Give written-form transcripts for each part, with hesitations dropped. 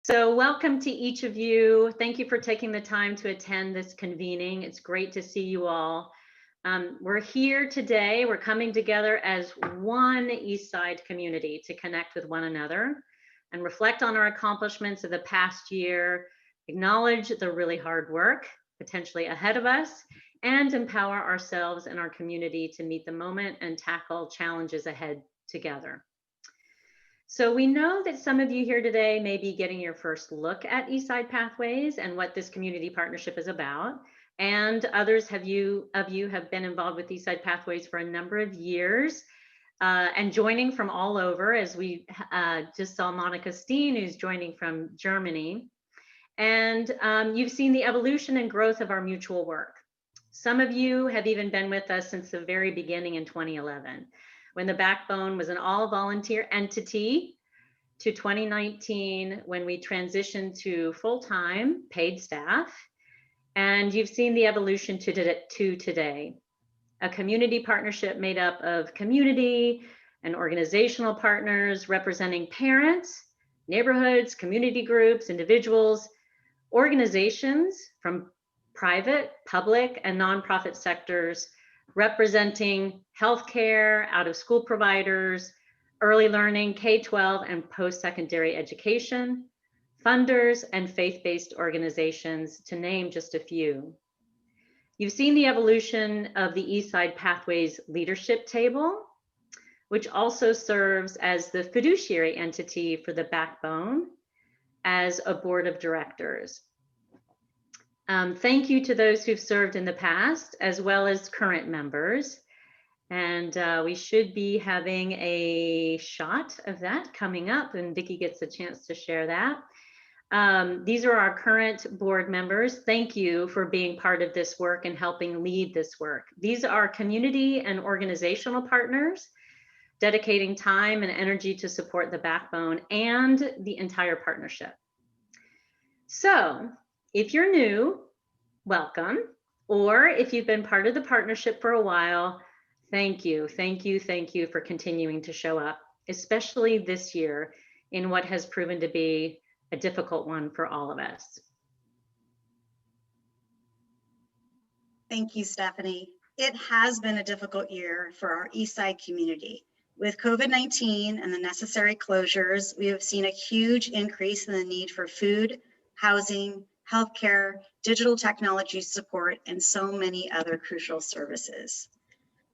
So welcome to each of you. Thank you for taking the time to attend this convening. It's great to see you all. We're here today. We're coming together as one Eastside community to connect with one another and reflect on our accomplishments of the past year, acknowledge the really hard work potentially ahead of us, and empower ourselves and our community to meet the moment and tackle challenges ahead together. So we know that some of you here today may be getting your first look at Eastside Pathways and what this community partnership is about. And others of you have been involved with Eastside Pathways for a number of years and joining from all over, as we just saw Monica Steen, who's joining from Germany. And you've seen the evolution and growth of our mutual work. Some of you have even been with us since the very beginning in 2011. When the Backbone was an all-volunteer entity, to 2019, when we transitioned to full-time paid staff. And you've seen the evolution to today. A community partnership made up of community and organizational partners representing parents, neighborhoods, community groups, individuals, organizations from private, public, and nonprofit sectors, representing healthcare, out-of-school providers, early learning, K-12 and post-secondary education, funders, and faith-based organizations, to name just a few. You've seen the evolution of the Eastside Pathways leadership table, which also serves as the fiduciary entity for the Backbone as a board of directors. Thank you to those who've served in the past, as well as current members. And we should be having a shot of that coming up, and Vicki gets a chance to share that. These are our current board members. Thank you for being part of this work and helping lead this work. These are community and organizational partners, dedicating time and energy to support the Backbone and the entire partnership. So, if you're new, welcome. Or if you've been part of the partnership for a while, thank you for continuing to show up, especially this year in what has proven to be a difficult one for all of us. Thank you, Stephanie. It has been a difficult year for our Eastside community. With COVID-19 and the necessary closures, we have seen a huge increase in the need for food, housing, healthcare, digital technology support, and so many other crucial services.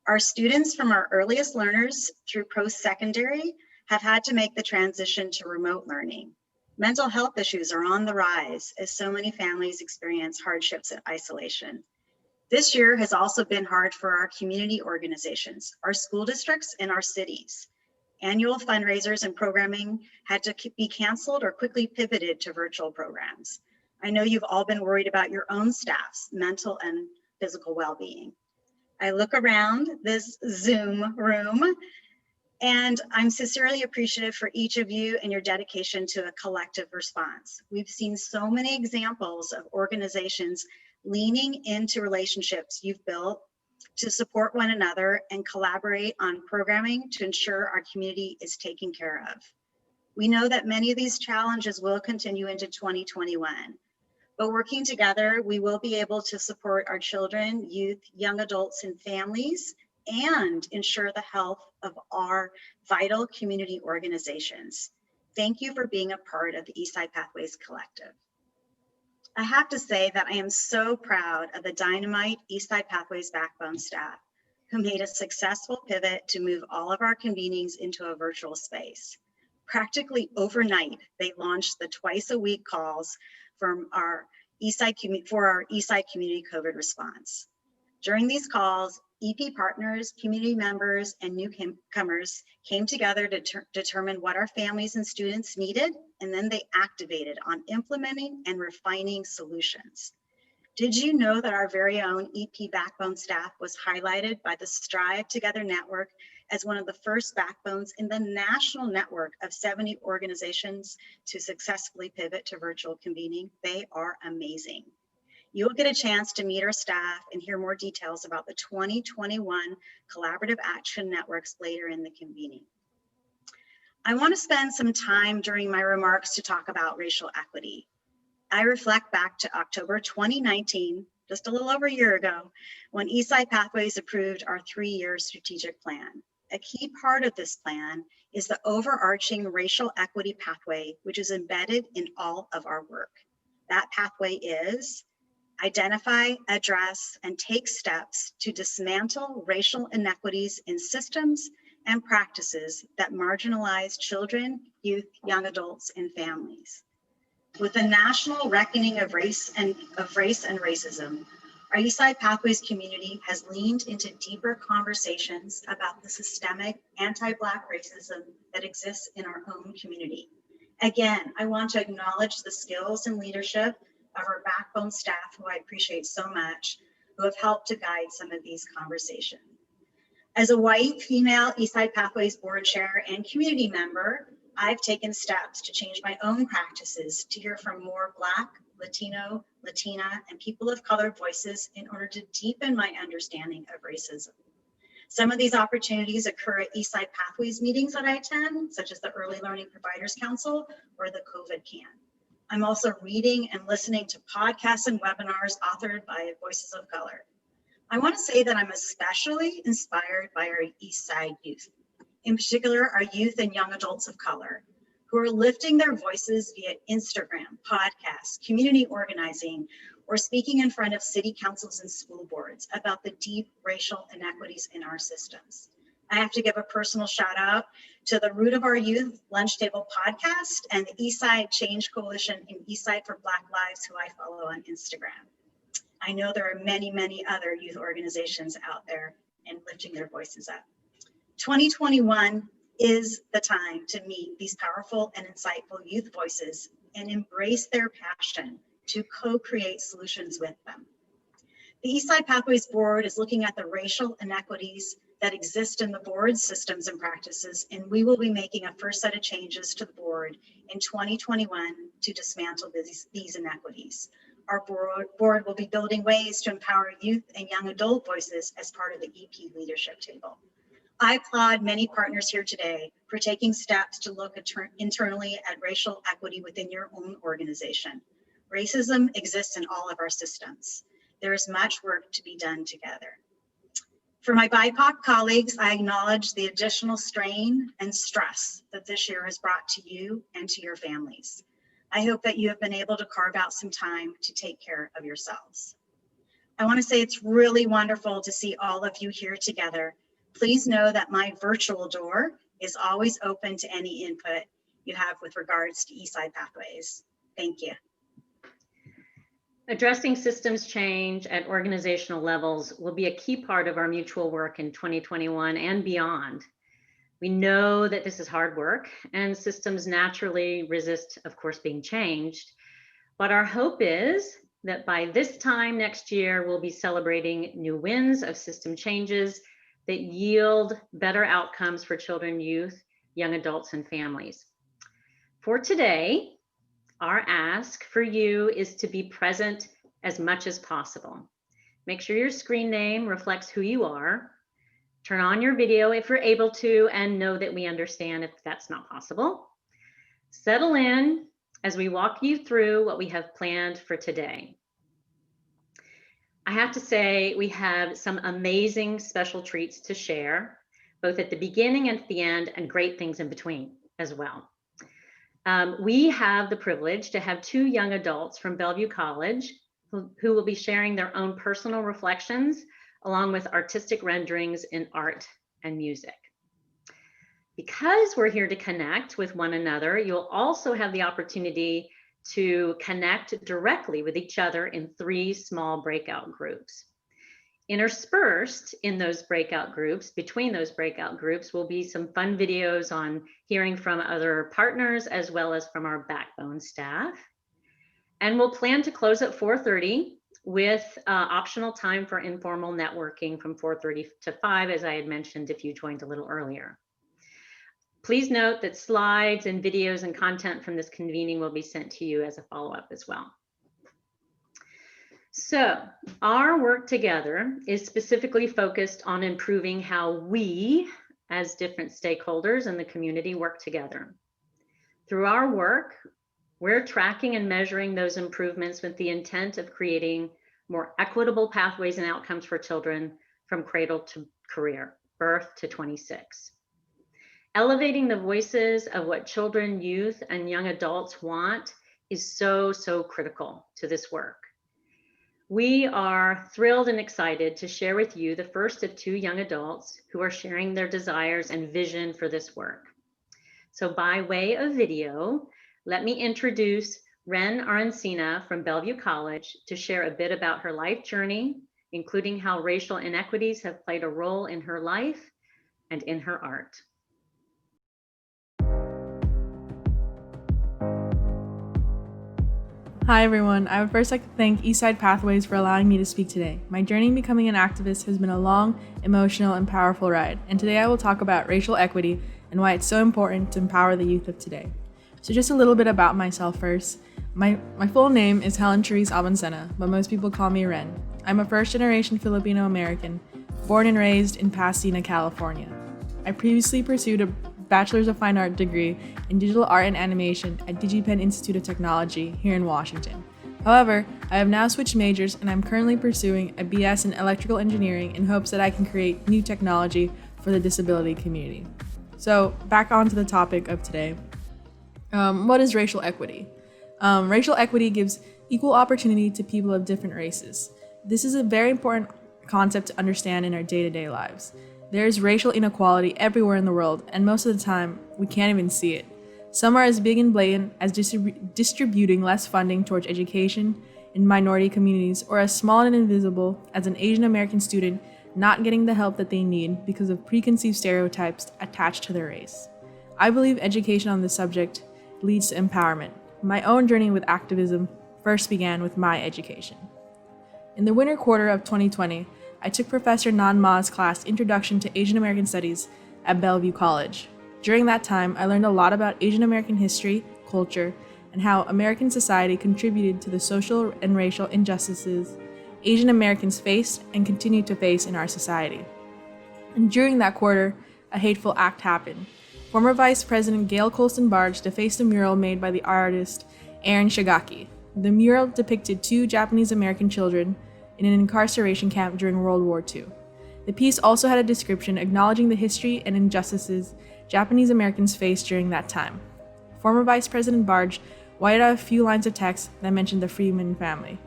Our students from our earliest learners through post-secondary have had to make the transition to remote learning. Mental health issues are on the rise as so many families experience hardships and isolation. This year has also been hard for our community organizations, our school districts, and our cities. Annual fundraisers and programming had to be canceled or quickly pivoted to virtual programs. I know you've all been worried about your own staff's mental and physical well-being. I look around this Zoom room and I'm sincerely appreciative for each of you and your dedication to a collective response. We've seen so many examples of organizations leaning into relationships you've built to support one another and collaborate on programming to ensure our community is taken care of. We know that many of these challenges will continue into 2021. But working together, we will be able to support our children, youth, young adults, and families, and ensure the health of our vital community organizations. Thank you for being a part of the Eastside Pathways Collective. I have to say that I am so proud of the dynamite Eastside Pathways Backbone staff who made a successful pivot to move all of our convenings into a virtual space. Practically overnight, they launched the twice-a-week calls from our Eastside community COVID response. During these calls, EP partners, community members, and newcomers came together to determine what our families and students needed, and then they activated on implementing and refining solutions. Did you know that our very own EP Backbone staff was highlighted by the Strive Together Network as one of the first backbones in the national network of 70 organizations to successfully pivot to virtual convening? They are amazing. You'll get a chance to meet our staff and hear more details about the 2021 Collaborative Action Networks later in the convening. I want to spend some time during my remarks to talk about racial equity. I reflect back to October 2019, just a little over a year ago, when Eastside Pathways approved our 3-year strategic plan. A key part of this plan is the overarching racial equity pathway, which is embedded in all of our work. That pathway is identify, address, and take steps to dismantle racial inequities in systems and practices that marginalize children, youth, young adults, and families. With the national reckoning of race and racism, our Eastside Pathways community has leaned into deeper conversations about the systemic anti-Black racism that exists in our own community. Again, I want to acknowledge the skills and leadership of our backbone staff, who I appreciate so much, who have helped to guide some of these conversations. As a white female Eastside Pathways board chair and community member, I've taken steps to change my own practices to hear from more Black, Latino, Latina, and people of color voices in order to deepen my understanding of racism. Some of these opportunities occur at Eastside Pathways meetings that I attend, such as the Early Learning Providers Council or the COVID Can. I'm also reading and listening to podcasts and webinars authored by Voices of Color. I want to say that I'm especially inspired by our Eastside youth, in particular our youth and young adults of color, who are lifting their voices via Instagram, podcasts, community organizing, or speaking in front of city councils and school boards about the deep racial inequities in our systems. I have to give a personal shout out to the Root of Our Youth Lunch Table podcast and the Eastside Change Coalition and Eastside for Black Lives, who I follow on Instagram. I know there are many, many other youth organizations out there and lifting their voices up. 2021 is the time to meet these powerful and insightful youth voices and embrace their passion to co-create solutions with them. The Eastside Pathways Board is looking at the racial inequities that exist in the board's systems and practices, and we will be making a first set of changes to the board in 2021 to dismantle these inequities. Our board will be building ways to empower youth and young adult voices as part of the EP leadership table. I applaud many partners here today for taking steps to look internally at racial equity within your own organization. Racism exists in all of our systems. There is much work to be done together. For my BIPOC colleagues, I acknowledge the additional strain and stress that this year has brought to you and to your families. I hope that you have been able to carve out some time to take care of yourselves. I want to say it's really wonderful to see all of you here together. Please know that my virtual door is always open to any input you have with regards to Eastside Pathways. Thank you. Addressing systems change at organizational levels will be a key part of our mutual work in 2021 and beyond. We know that this is hard work and systems naturally resist, of course, being changed. But our hope is that by this time next year, we'll be celebrating new wins of system changes that yield better outcomes for children, youth, young adults, and families. For today, our ask for you is to be present as much as possible. Make sure your screen name reflects who you are. Turn on your video if you're able to, and know that we understand if that's not possible. Settle in as we walk you through what we have planned for today. I have to say, we have some amazing special treats to share, both at the beginning and at the end, and great things in between as well. We have the privilege to have 2 young adults from Bellevue College who will be sharing their own personal reflections along with artistic renderings in art and music. Because we're here to connect with one another, you'll also have the opportunity to connect directly with each other in 3 small breakout groups. Interspersed in those breakout groups, between those breakout groups, will be some fun videos on hearing from other partners as well as from our backbone staff. And we'll plan to close at 4:30 with optional time for informal networking from 4:30 to 5, as I had mentioned if you joined a little earlier. Please note that slides and videos and content from this convening will be sent to you as a follow-up as well. So our work together is specifically focused on improving how we as different stakeholders in the community work together. Through our work, we're tracking and measuring those improvements with the intent of creating more equitable pathways and outcomes for children from cradle to career, birth to 26. Elevating the voices of what children, youth, and young adults want is so critical to this work. We are thrilled and excited to share with you the first of 2 young adults who are sharing their desires and vision for this work. So by way of video, let me introduce Ren Arancina from Bellevue College to share a bit about her life journey, including how racial inequities have played a role in her life and in her art. Hi everyone, I would first like to thank Eastside Pathways for allowing me to speak today. My journey in becoming an activist has been a long, emotional, and powerful ride, and today I will talk about racial equity and why it's so important to empower the youth of today. So just a little bit about myself first. My full name is Helen Therese Avancena, but most people call me Ren. I'm a first-generation Filipino American, born and raised in Pasadena, California. I previously pursued a Bachelor's of Fine Art degree in Digital Art and Animation at DigiPen Institute of Technology here in Washington. However, I have now switched majors and I'm currently pursuing a BS in Electrical Engineering in hopes that I can create new technology for the disability community. So back onto the topic of today. What is racial equity? Racial equity gives equal opportunity to people of different races. This is a very important concept to understand in our day-to-day lives. There is racial inequality everywhere in the world, and most of the time, we can't even see it. Some are as big and blatant as distributing less funding towards education in minority communities, or as small and invisible as an Asian American student not getting the help that they need because of preconceived stereotypes attached to their race. I believe education on this subject leads to empowerment. My own journey with activism first began with my education. In the winter quarter of 2020, I took Professor Nan Ma's class, Introduction to Asian American Studies, at Bellevue College. During that time, I learned a lot about Asian American history, culture, and how American society contributed to the social and racial injustices Asian Americans faced and continue to face in our society. And during that quarter, a hateful act happened. Former Vice President Gail Colston Barge defaced a mural made by the artist Aaron Shigaki. The mural depicted 2 Japanese American children in an incarceration camp during World War II. The piece also had a description acknowledging the history and injustices Japanese Americans faced during that time. Former Vice President Barge whited out a few lines of text that mentioned the Freeman family,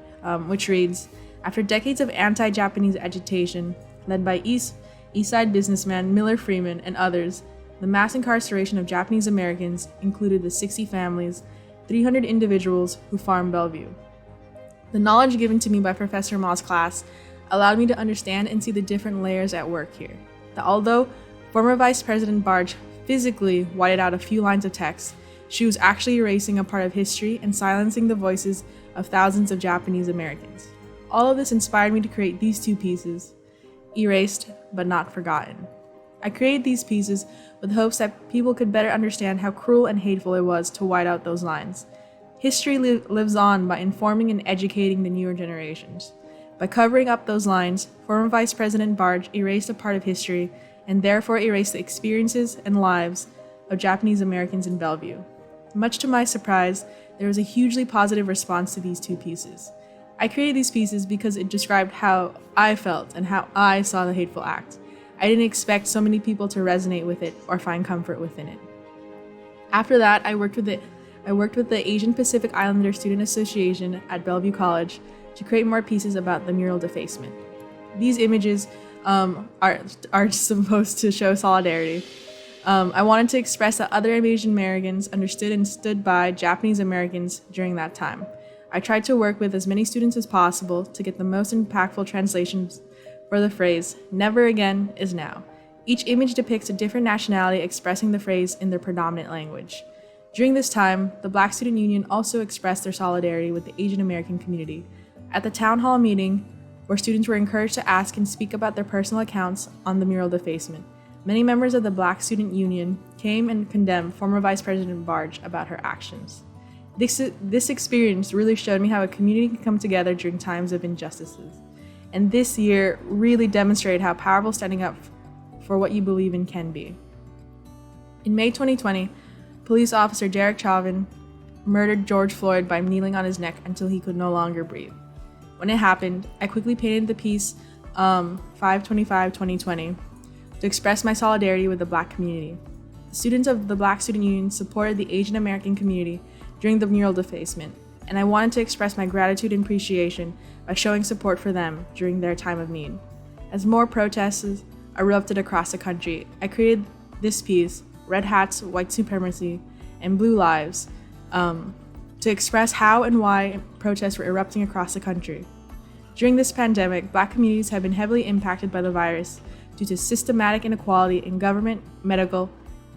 which reads, "After decades of anti-Japanese agitation led by Eastside businessman Miller Freeman and others, the mass incarceration of Japanese Americans included the 60 families, 300 individuals who farmed Bellevue." The knowledge given to me by Professor Ma's class allowed me to understand and see the different layers at work here. That although former Vice President Barge physically whited out a few lines of text, she was actually erasing a part of history and silencing the voices of thousands of Japanese Americans. All of this inspired me to create these 2 pieces, Erased but Not Forgotten. I created these pieces with hopes that people could better understand how cruel and hateful it was to white out those lines. History lives on by informing and educating the newer generations. By covering up those lines, former Vice President Barge erased a part of history and therefore erased the experiences and lives of Japanese Americans in Bellevue. Much to my surprise, there was a hugely positive response to these 2 pieces. I created these pieces because it described how I felt and how I saw the hateful act. I didn't expect so many people to resonate with it or find comfort within it. After that, I worked with the Asian Pacific Islander Student Association at Bellevue College to create more pieces about the mural defacement. These images are supposed to show solidarity. I wanted to express that other Asian Americans understood and stood by Japanese Americans during that time. I tried to work with as many students as possible to get the most impactful translations for the phrase, "Never again is now." Each image depicts a different nationality expressing the phrase in their predominant language. During this time, the Black Student Union also expressed their solidarity with the Asian American community. At the town hall meeting, where students were encouraged to ask and speak about their personal accounts on the mural defacement, many members of the Black Student Union came and condemned former Vice President Barge about her actions. This experience really showed me how a community can come together during times of injustices. And this year really demonstrated how powerful standing up for what you believe in can be. In May 2020, police officer Derek Chauvin murdered George Floyd by kneeling on his neck until he could no longer breathe. When it happened, I quickly painted the piece 5/25/2020 to express my solidarity with the Black community. The students of the Black Student Union supported the Asian American community during the mural defacement, and I wanted to express my gratitude and appreciation by showing support for them during their time of need. As more protests erupted across the country, I created this piece, Red Hats, White Supremacy, and Blue Lives, to express how and why protests were erupting across the country. During this pandemic, Black communities have been heavily impacted by the virus due to systematic inequality in government, medical,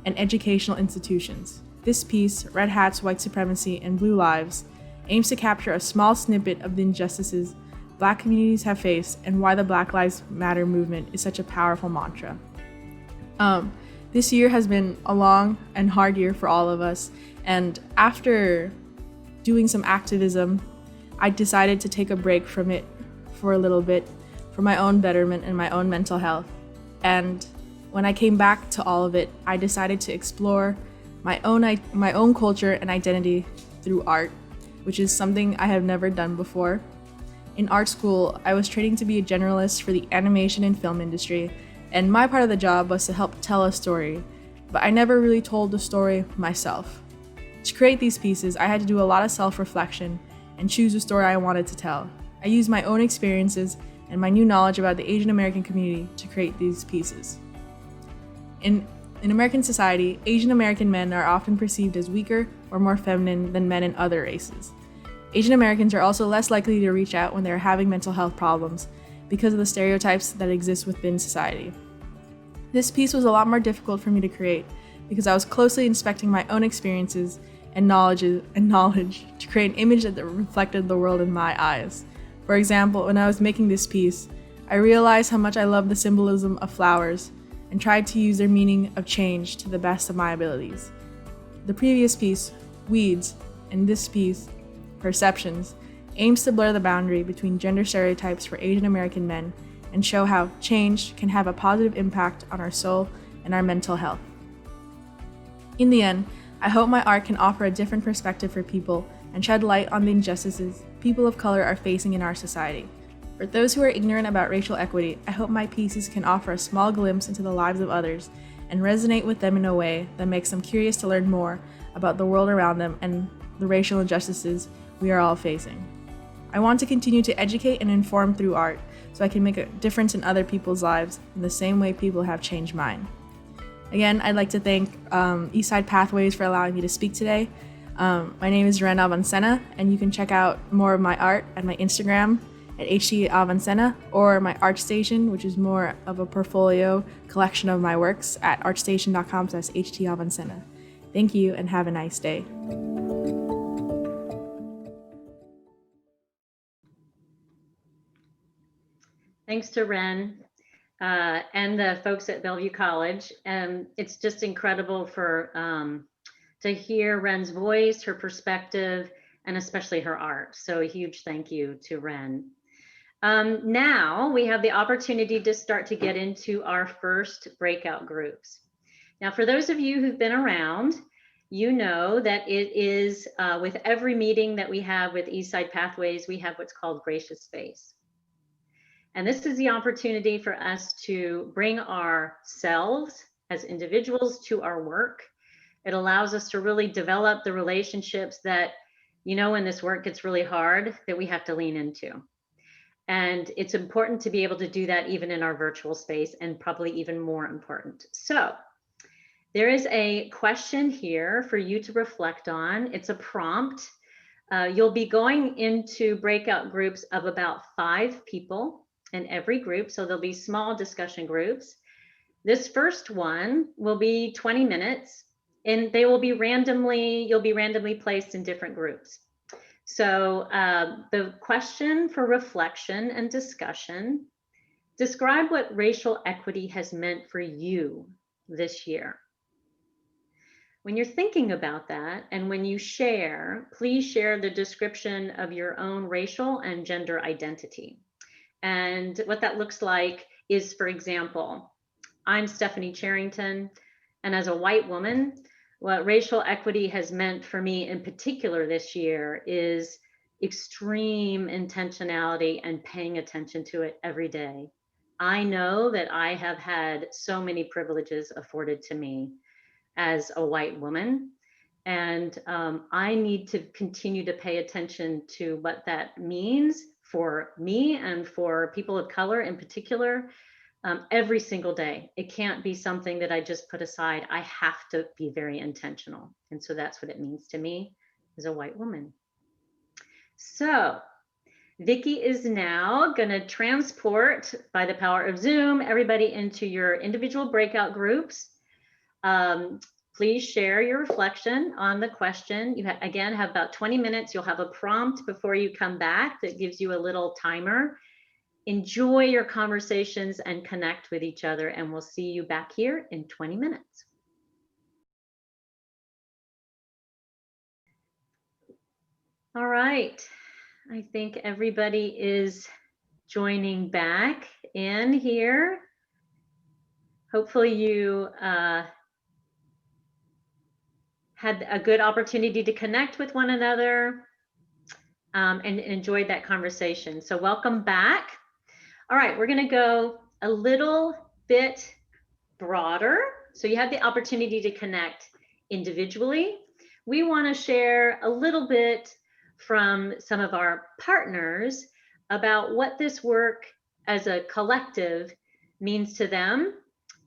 and educational institutions. This piece, Red Hats, White Supremacy, and Blue Lives, aims to capture a small snippet of the injustices Black communities have faced and why the Black Lives Matter movement is such a powerful mantra. This year has been a long and hard year for all of us, and after doing some activism, I decided to take a break from it for a little bit for my own betterment and my own mental health. And when I came back to all of it, I decided to explore my own culture and identity through art, which is something I have never done before. In art school, I was training to be a generalist for the animation and film industry, and my part of the job was to help tell a story, but I never really told the story myself. To create these pieces, I had to do a lot of self-reflection and choose the story I wanted to tell. I used my own experiences and my new knowledge about the Asian American community to create these pieces. In American society, Asian American men are often perceived as weaker or more feminine than men in other races. Asian Americans are also less likely to reach out when they're having mental health problems because of the stereotypes that exist within society. This piece was a lot more difficult for me to create because I was closely inspecting my own experiences and knowledge to create an image that reflected the world in my eyes. For example, when I was making this piece, I realized how much I love the symbolism of flowers and tried to use their meaning of change to the best of my abilities. The previous piece, Weeds, and this piece, Perceptions, aims to blur the boundary between gender stereotypes for Asian American men and show how change can have a positive impact on our soul and our mental health. In the end, I hope my art can offer a different perspective for people and shed light on the injustices people of color are facing in our society. For those who are ignorant about racial equity, I hope my pieces can offer a small glimpse into the lives of others and resonate with them in a way that makes them curious to learn more about the world around them and the racial injustices we are all facing. I want to continue to educate and inform through art so I can make a difference in other people's lives in the same way people have changed mine. Again, I'd like to thank Eastside Pathways for allowing me to speak today. My name is Avancena, and you can check out more of my art at my Instagram at Avancena, or my ArtStation, which is more of a portfolio collection of my works at artstation.com/HTAvancena. Thank you and have a nice day. Thanks to Ren and the folks at Bellevue College. It's just incredible to hear Ren's voice, her perspective, and especially her art. So a huge thank you to Ren. Now we have the opportunity to start to get into our first breakout groups. Now, for those of you who've been around, you know that it is with every meeting that we have with Eastside Pathways, we have what's called Gracious Space. And this is the opportunity for us to bring ourselves as individuals to our work. It allows us to really develop the relationships that, you know, when this work gets really hard, that we have to lean into. And it's important to be able to do that even in our virtual space, and probably even more important. So there is a question here for you to reflect on. It's a prompt. You'll be going into breakout groups of about 5 people in every group. So there'll be small discussion groups. This first one will be 20 minutes, and they will be you'll be randomly placed in different groups. So the question for reflection and discussion: describe what racial equity has meant for you this year. When you're thinking about that, and when you share, please share the description of your own racial and gender identity. And what that looks like is, for example, I'm Stephanie Charrington, and as a white woman, what racial equity has meant for me in particular this year is extreme intentionality and paying attention to it every day. I know that I have had so many privileges afforded to me as a white woman, and I need to continue to pay attention to what that means for me and for people of color in particular, every single day. It can't be something that I just put aside. I have to be very intentional. And so that's what it means to me as a white woman. So Vicki is now going to transport, by the power of Zoom, everybody into your individual breakout groups. Please share your reflection on the question. You again have about 20 minutes. You'll have a prompt before you come back that gives you a little timer. Enjoy your conversations and connect with each other, and we'll see you back here in 20 minutes. All right, I think everybody is joining back in here. Hopefully you had a good opportunity to connect with one another and enjoyed that conversation. So welcome back. All right, we're going to go a little bit broader. So you had the opportunity to connect individually. We want to share a little bit from some of our partners about what this work as a collective means to them.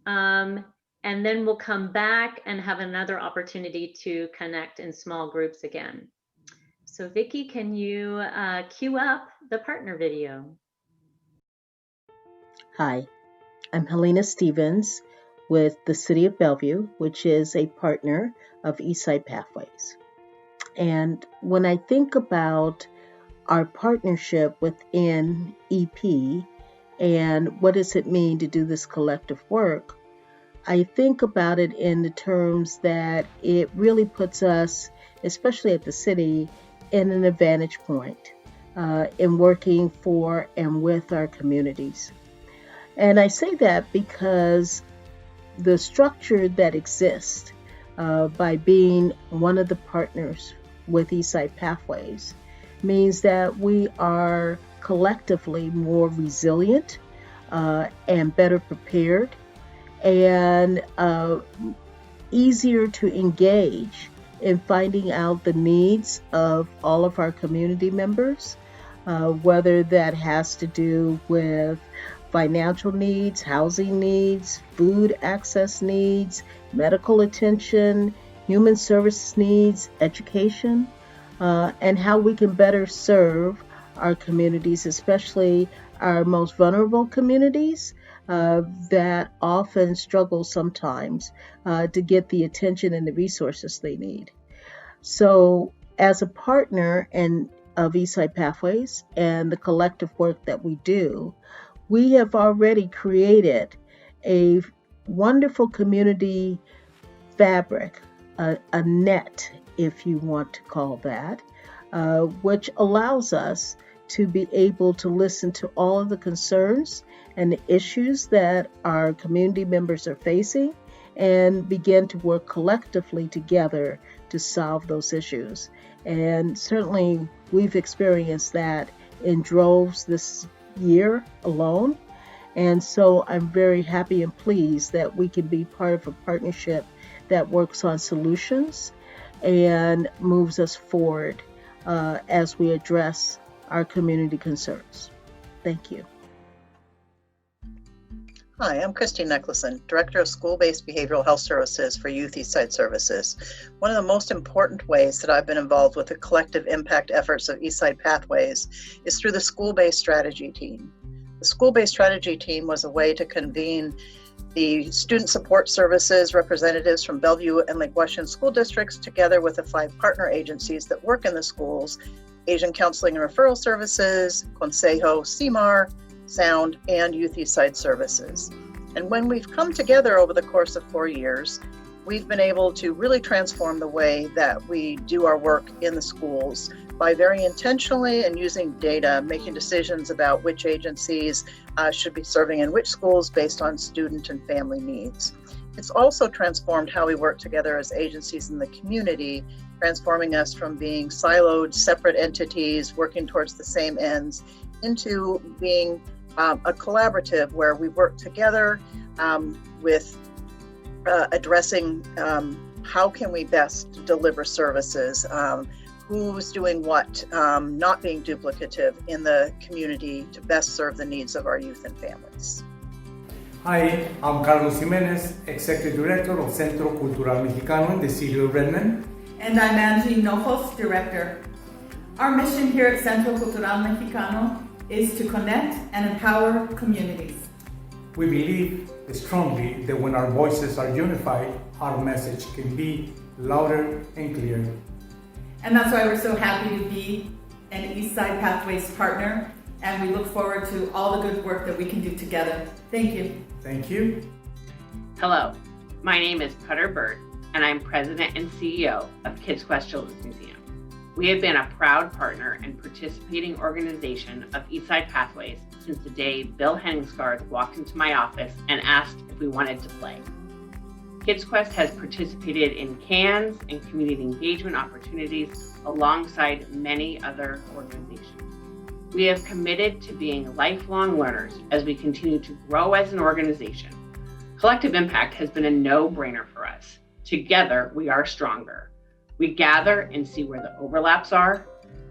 And then we'll come back and have another opportunity to connect in small groups again. So Vicki, can you cue up the partner video? Hi, I'm Helena Stevens with the City of Bellevue, which is a partner of Eastside Pathways. And when I think about our partnership within EP and what does it mean to do this collective work, I think about it in the terms that it really puts us, especially at the city, in an advantage point in working for and with our communities. And I say that because the structure that exists by being one of the partners with Eastside Pathways means that we are collectively more resilient and better prepared and easier to engage in finding out the needs of all of our community members, whether that has to do with financial needs, housing needs, food access needs, medical attention, human services needs, education, and how we can better serve our communities, especially our most vulnerable communities that often struggle sometimes to get the attention and the resources they need. So as a partner of Eastside Pathways and the collective work that we do, we have already created a wonderful community fabric, a net, if you want to call that, which allows us to be able to listen to all of the concerns and the issues that our community members are facing and begin to work collectively together to solve those issues. And certainly we've experienced that in droves this year alone. And so I'm very happy and pleased that we can be part of a partnership that works on solutions and moves us forward as we address our community concerns. Thank you. Hi, I'm Christine Nicholson, Director of School-Based Behavioral Health Services for Youth Eastside Services. One of the most important ways that I've been involved with the collective impact efforts of Eastside Pathways is through the School-Based Strategy Team. The School-Based Strategy Team was a way to convene the student support services representatives from Bellevue and Lake Washington school districts together with the 5 partner agencies that work in the schools: Asian Counseling and Referral Services, Consejo, CMAR, Sound, and Youth Eastside Services. And when we've come together over the course of 4 years, we've been able to really transform the way that we do our work in the schools by very intentionally and using data, making decisions about which agencies should be serving in which schools based on student and family needs. It's also transformed how we work together as agencies in the community, transforming us from being siloed, separate entities working towards the same ends into being a collaborative where we work together with addressing how can we best deliver services, who's doing what, not being duplicative in the community to best serve the needs of our youth and families. Hi, I'm Carlos Jimenez, Executive Director of Centro Cultural Mexicano in the city of Redmond. And I'm Angie Nojos, Director. Our mission here at Centro Cultural Mexicano is to connect and empower communities. We believe strongly that when our voices are unified, our message can be louder and clearer. And that's why we're so happy to be an Eastside Pathways partner, and we look forward to all the good work that we can do together. Thank you. Thank you. Hello, my name is Putter Bird, and I'm President and CEO of Kids Quest Children's Museum. We have been a proud partner and participating organization of Eastside Pathways since the day Bill Henningsgaard walked into my office and asked if we wanted to play. Kids Quest has participated in CANs and community engagement opportunities alongside many other organizations. We have committed to being lifelong learners as we continue to grow as an organization. Collective impact has been a no-brainer for us. Together, we are stronger. We gather and see where the overlaps are,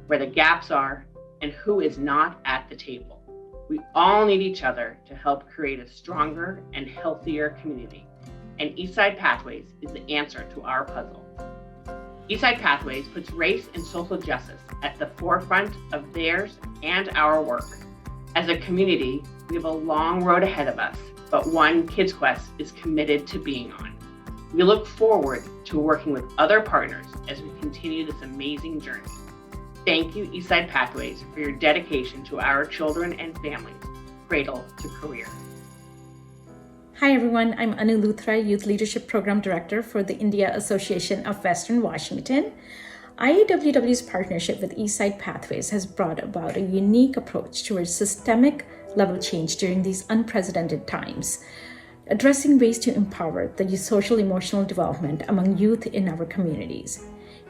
where the gaps are, and who is not at the table. We all need each other to help create a stronger and healthier community. And Eastside Pathways is the answer to our puzzle. Eastside Pathways puts race and social justice at the forefront of theirs and our work. As a community, we have a long road ahead of us, but one Kids Quest is committed to being on. We look forward to working with other partners as we continue this amazing journey. Thank you, Eastside Pathways, for your dedication to our children and families, cradle to career. Hi everyone, I'm Anu Luthra, Youth Leadership Program Director for the India Association of Western Washington. IAWW's partnership with Eastside Pathways has brought about a unique approach towards systemic level change during these unprecedented times, addressing ways to empower the social emotional development among youth in our communities.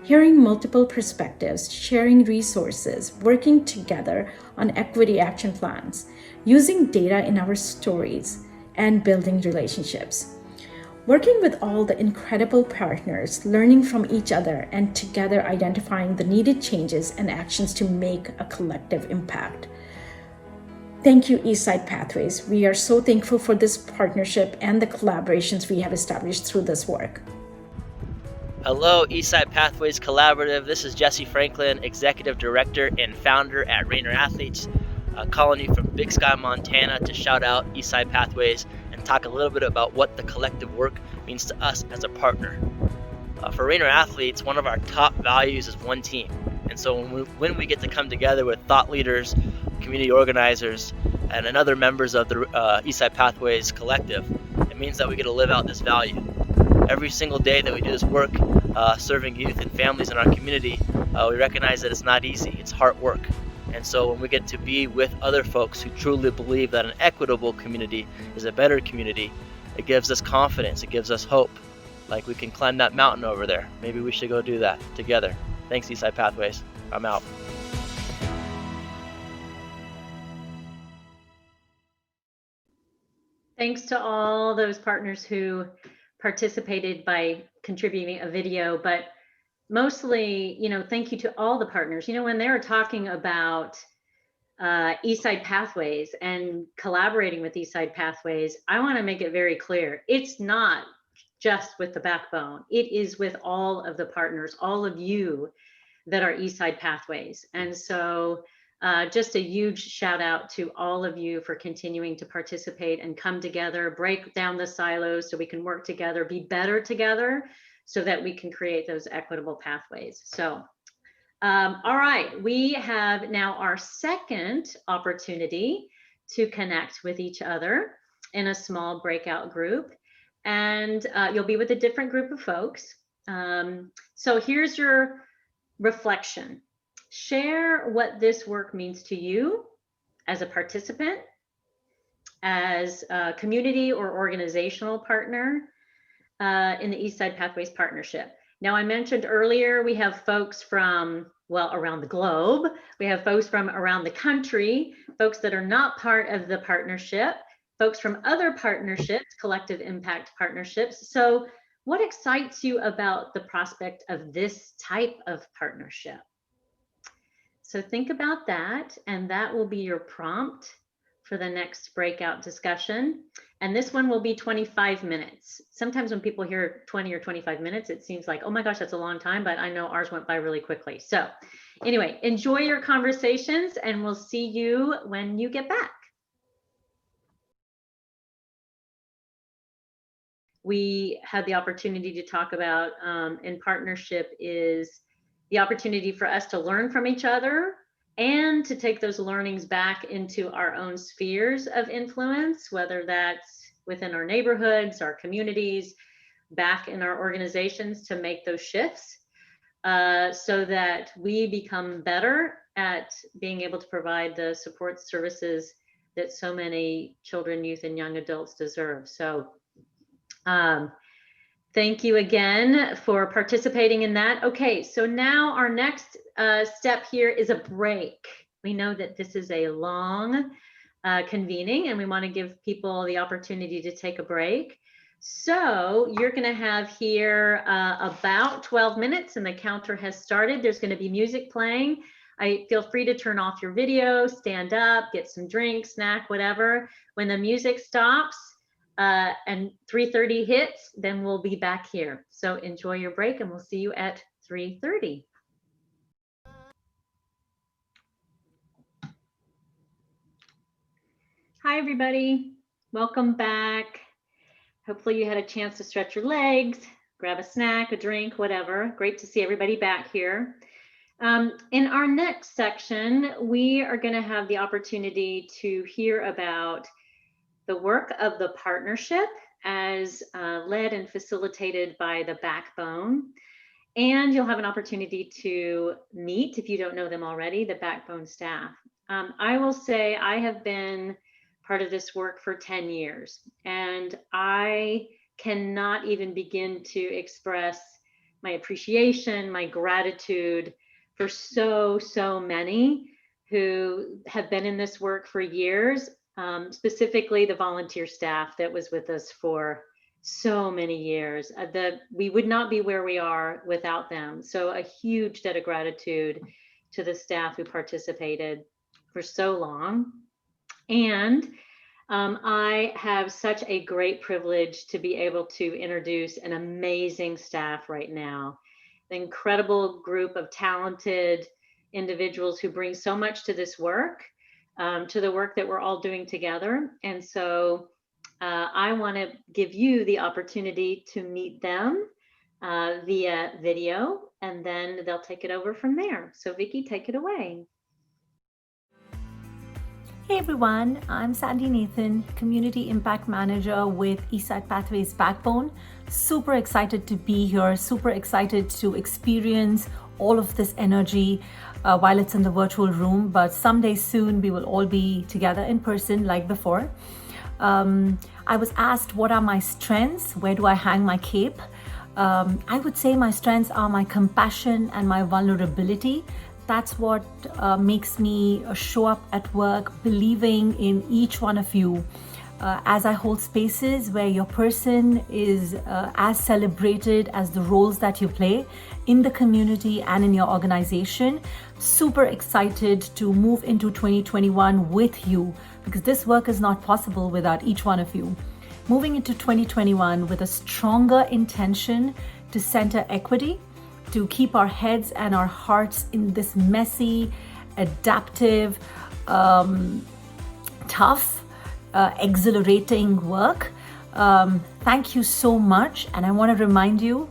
Hearing multiple perspectives, sharing resources, working together on equity action plans, using data in our stories, and building relationships. Working with all the incredible partners, learning from each other, and together identifying the needed changes and actions to make a collective impact. Thank you, Eastside Pathways. We are so thankful for this partnership and the collaborations we have established through this work. Hello, Eastside Pathways Collaborative. This is Jesse Franklin, Executive Director and Founder at Rainer Athletes, calling you from Big Sky, Montana to shout out Eastside Pathways and talk a little bit about what the collective work means to us as a partner. For Rainer Athletes, one of our top values is one team. And so when we get to come together with thought leaders, community organizers, and other members of the Eastside Pathways Collective, it means that we get to live out this value. Every single day that we do this work, serving youth and families in our community, we recognize that it's not easy, it's hard work. And so when we get to be with other folks who truly believe that an equitable community is a better community, it gives us confidence, it gives us hope. Like we can climb that mountain over there. Maybe we should go do that together. Thanks, Eastside Pathways. I'm out. Thanks to all those partners who participated by contributing a video, but mostly, thank you to all the partners. When they were talking about Eastside Pathways and collaborating with Eastside Pathways, I want to make it very clear. It's not just with the backbone. It is with all of the partners, all of you that are Eastside Pathways. And so just a huge shout out to all of you for continuing to participate and come together, break down the silos so we can work together, be better together, so that we can create those equitable pathways. So, all right, we have now our second opportunity to connect with each other in a small breakout group. And you'll be with a different group of folks. So here's your reflection. Share what this work means to you as a participant, as a community or organizational partner in the Eastside Pathways Partnership. Now, I mentioned earlier, we have folks from, well, around the globe. We have folks from around the country, folks that are not part of the partnership, folks from other partnerships, collective impact partnerships. So what excites you about the prospect of this type of partnership? So think about that, and that will be your prompt for the next breakout discussion. And this one will be 25 minutes. Sometimes when people hear 20 or 25 minutes, it seems like, oh my gosh, that's a long time, but I know ours went by really quickly. So anyway, enjoy your conversations, and we'll see you when you get back. We had the opportunity to talk about in partnership is the opportunity for us to learn from each other and to take those learnings back into our own spheres of influence, whether that's within our neighborhoods, our communities, back in our organizations, to make those shifts so that we become better at being able to provide the support services that so many children, youth, and young adults deserve. So thank you again for participating in that. Okay, so now our next step here is a break. We know that this is a long convening, and we want to give people the opportunity to take a break. So you're going to have here about 12 minutes, and the counter has started. There's going to be music playing. Feel free to turn off your video, stand up, get some drink, snack, whatever. When the music stops, and 3:30 hits, then we'll be back here. So enjoy your break, and we'll see you at 3:30. Hi, everybody. Welcome back. Hopefully you had a chance to stretch your legs, grab a snack, a drink, whatever. Great to see everybody back here. In our next section, we are going to have the opportunity to hear about the work of the partnership as led and facilitated by the Backbone. And you'll have an opportunity to meet, if you don't know them already, the Backbone staff. I will say I have been part of this work for 10 years, and I cannot even begin to express my appreciation, my gratitude for so many who have been in this work for years. Specifically the volunteer staff that was with us for so many years. We would not be where we are without them. So a huge debt of gratitude to the staff who participated for so long. And I have such a great privilege to be able to introduce an amazing staff right now. An incredible group of talented individuals who bring so much to this work. To the work that we're all doing together. And so I want to give you the opportunity to meet them via video, and then they'll take it over from there. So Vicki, take it away. Hey everyone, I'm Sandy Nathan, Community Impact Manager with Eastside Pathways Backbone. Super excited to be here, super excited to experience all of this energy while it's in the virtual room, but someday soon we will all be together in person like before. I was asked, what are my strengths? Where do I hang my cape? I would say my strengths are my compassion and my vulnerability. That's what makes me show up at work believing in each one of you. As I hold spaces where your person is as celebrated as the roles that you play in the community and in your organization. Super excited to move into 2021 with you, because this work is not possible without each one of you. Moving into 2021 with a stronger intention to center equity, to keep our heads and our hearts in this messy, adaptive, tough, exhilarating work. Thank you so much. And I want to remind you,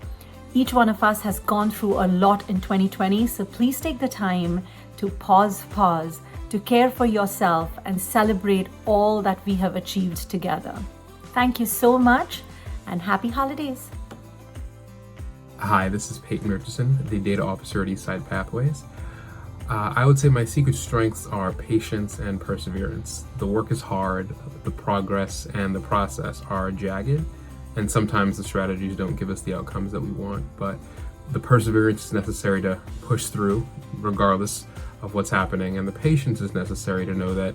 each one of us has gone through a lot in 2020. So please take the time to pause, to care for yourself and celebrate all that we have achieved together. Thank you so much and happy holidays. Hi, this is Peyton Richardson, the Data Officer at Eastside Pathways. I would say my secret strengths are patience and perseverance. The work is hard, the progress and the process are jagged, and sometimes the strategies don't give us the outcomes that we want, but the perseverance is necessary to push through regardless of what's happening, and the patience is necessary to know that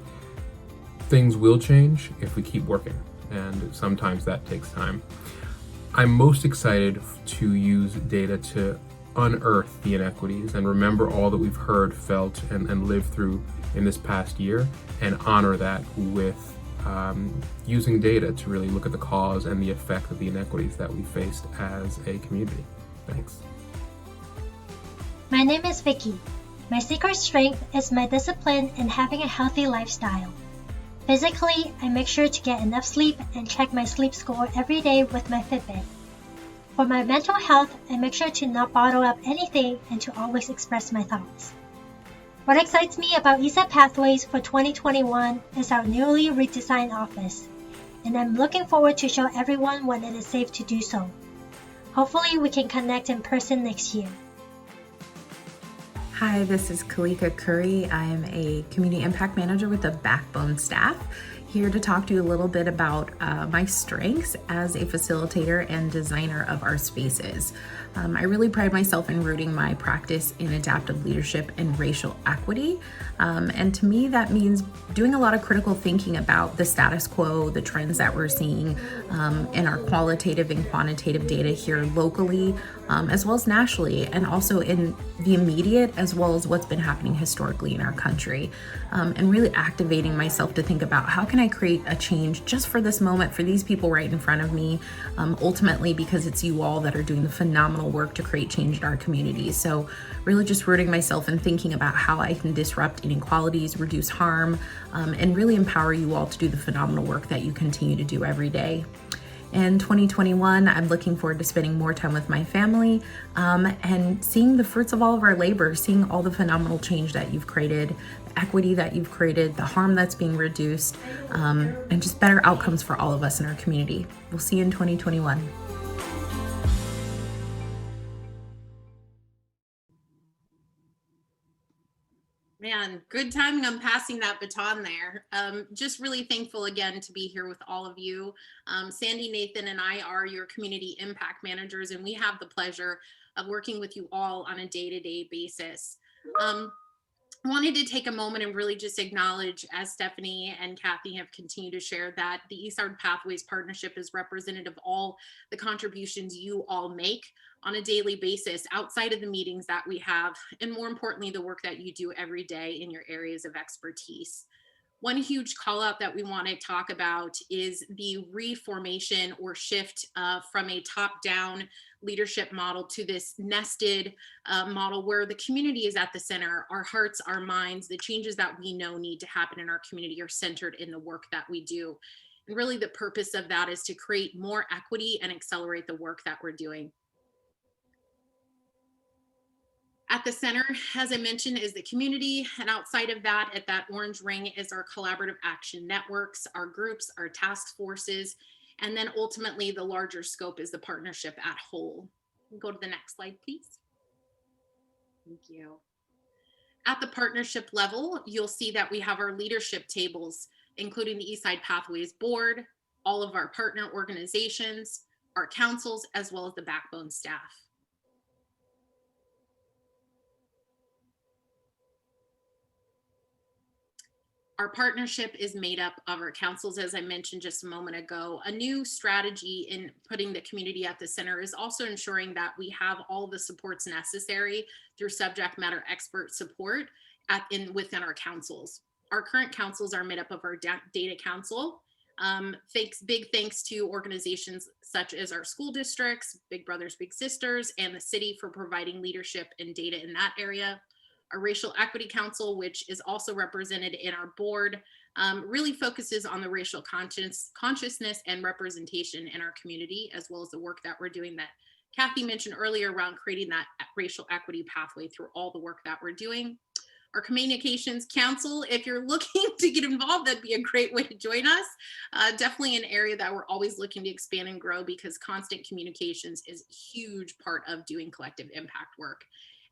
things will change if we keep working, and sometimes that takes time. I'm most excited to use data to unearth the inequities and remember all that we've heard, felt, and lived through in this past year, and honor that with using data to really look at the cause and the effect of the inequities that we faced as a community. Thanks. My name is Vicky. My secret strength is my discipline and having a healthy lifestyle. Physically, I make sure to get enough sleep and check my sleep score every day with my Fitbit. For my mental health, I make sure to not bottle up anything and to always express my thoughts. What excites me about Eastside Pathways for 2021 is our newly redesigned office, and I'm looking forward to show everyone when it is safe to do so. Hopefully we can connect in person next year. Hi, this is Kalika Curry. I am a Community Impact Manager with the Backbone staff, here to talk to you a little bit about my strengths as a facilitator and designer of our spaces. I really pride myself in rooting my practice in adaptive leadership and racial equity. And to me, that means doing a lot of critical thinking about the status quo, the trends that we're seeing in our qualitative and quantitative data here locally, as well as nationally, and also in the immediate, as well as what's been happening historically in our country. And really activating myself to think about how can I create a change just for this moment, for these people right in front of me, ultimately because it's you all that are doing the phenomenal work to create change in our communities. So really just rooting myself and thinking about how I can disrupt inequalities, reduce harm, and really empower you all to do the phenomenal work that you continue to do every day. In 2021, I'm looking forward to spending more time with my family and seeing the fruits of all of our labor, seeing all the phenomenal change that you've created, the equity that you've created, the harm that's being reduced, and just better outcomes for all of us in our community. We'll see you in 2021. Man, good timing on passing that baton there. Just really thankful again to be here with all of you. Sandy, Nathan, and I are your community impact managers, and we have the pleasure of working with you all on a day-to-day basis. Wanted to take a moment and really just acknowledge, as Stephanie and Kathy have continued to share, that the Eastside Pathways Partnership is representative of all the contributions you all make on a daily basis outside of the meetings that we have, and more importantly, the work that you do every day in your areas of expertise. One huge call out that we want to talk about is the reformation or shift from a top-down leadership model to this nested model where the community is at the center. Our hearts, our minds, the changes that we know need to happen in our community are centered in the work that we do. And really the purpose of that is to create more equity and accelerate the work that we're doing. At the center, as I mentioned, is the community, and outside of that, at that orange ring is our collaborative action networks, our groups, our task forces, and then ultimately the larger scope is the partnership at whole. Go to the next slide, please. Thank you. At the partnership level, you'll see that we have our leadership tables, including the Eastside Pathways Board, all of our partner organizations, our councils, as well as the Backbone staff. Our partnership is made up of our councils, as I mentioned just a moment ago. A new strategy in putting the community at the center is also ensuring that we have all the supports necessary through subject matter expert support within our councils. Our current councils are made up of our data council. Big thanks to organizations such as our school districts, Big Brothers Big Sisters, and the city for providing leadership and data in that area. Our Racial Equity Council, which is also represented in our board, really focuses on the racial consciousness and representation in our community, as well as the work that we're doing that Kathy mentioned earlier around creating that racial equity pathway through all the work that we're doing. Our communications council, if you're looking to get involved, that'd be a great way to join us. Definitely an area that we're always looking to expand and grow, because constant communications is a huge part of doing collective impact work.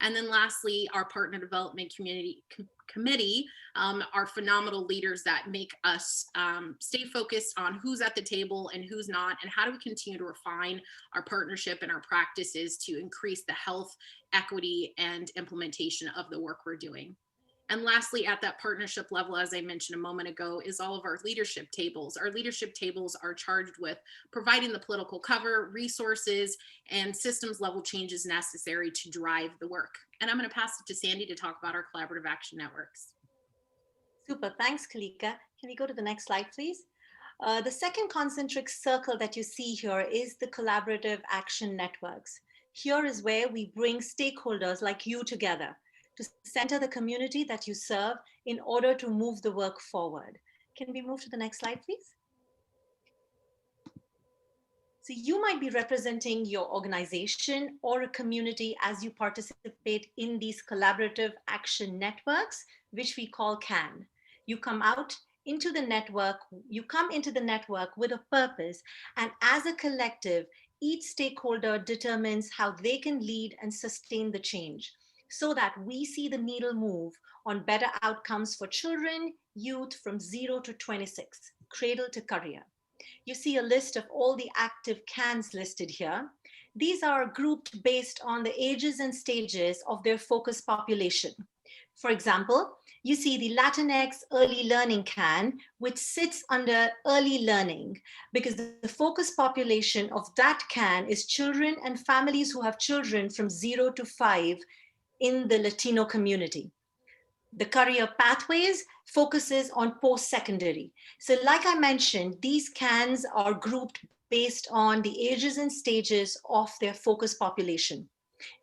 And then lastly, our partner development committee are phenomenal leaders that make us stay focused on who's at the table and who's not, and how do we continue to refine our partnership and our practices to increase the health, equity, and implementation of the work we're doing. And lastly, at that partnership level, as I mentioned a moment ago, is all of our leadership tables. Our leadership tables are charged with providing the political cover, resources, and systems level changes necessary to drive the work. And I'm going to pass it to Sandy to talk about our collaborative action networks. Super, thanks, Kalika. Can we go to the next slide, please? The second concentric circle that you see here is the collaborative action networks. Here is where we bring stakeholders like you together to center the community that you serve in order to move the work forward. Can we move to the next slide, please? So you might be representing your organization or a community as you participate in these collaborative action networks, which we call CAN. You come out into the network, you come into the network with a purpose, and as a collective, each stakeholder determines how they can lead and sustain the change, so that we see the needle move on better outcomes for children, youth from 0 to 26, cradle to career. You see a list of all the active CANs listed here. These are grouped based on the ages and stages of their focus population. For example, you see the Latinx Early Learning CAN, which sits under early learning, because the focus population of that CAN is children and families who have children from 0 to 5 in the Latino community. The career pathways focuses on post-secondary. So like I mentioned, these CANs are grouped based on the ages and stages of their focus population.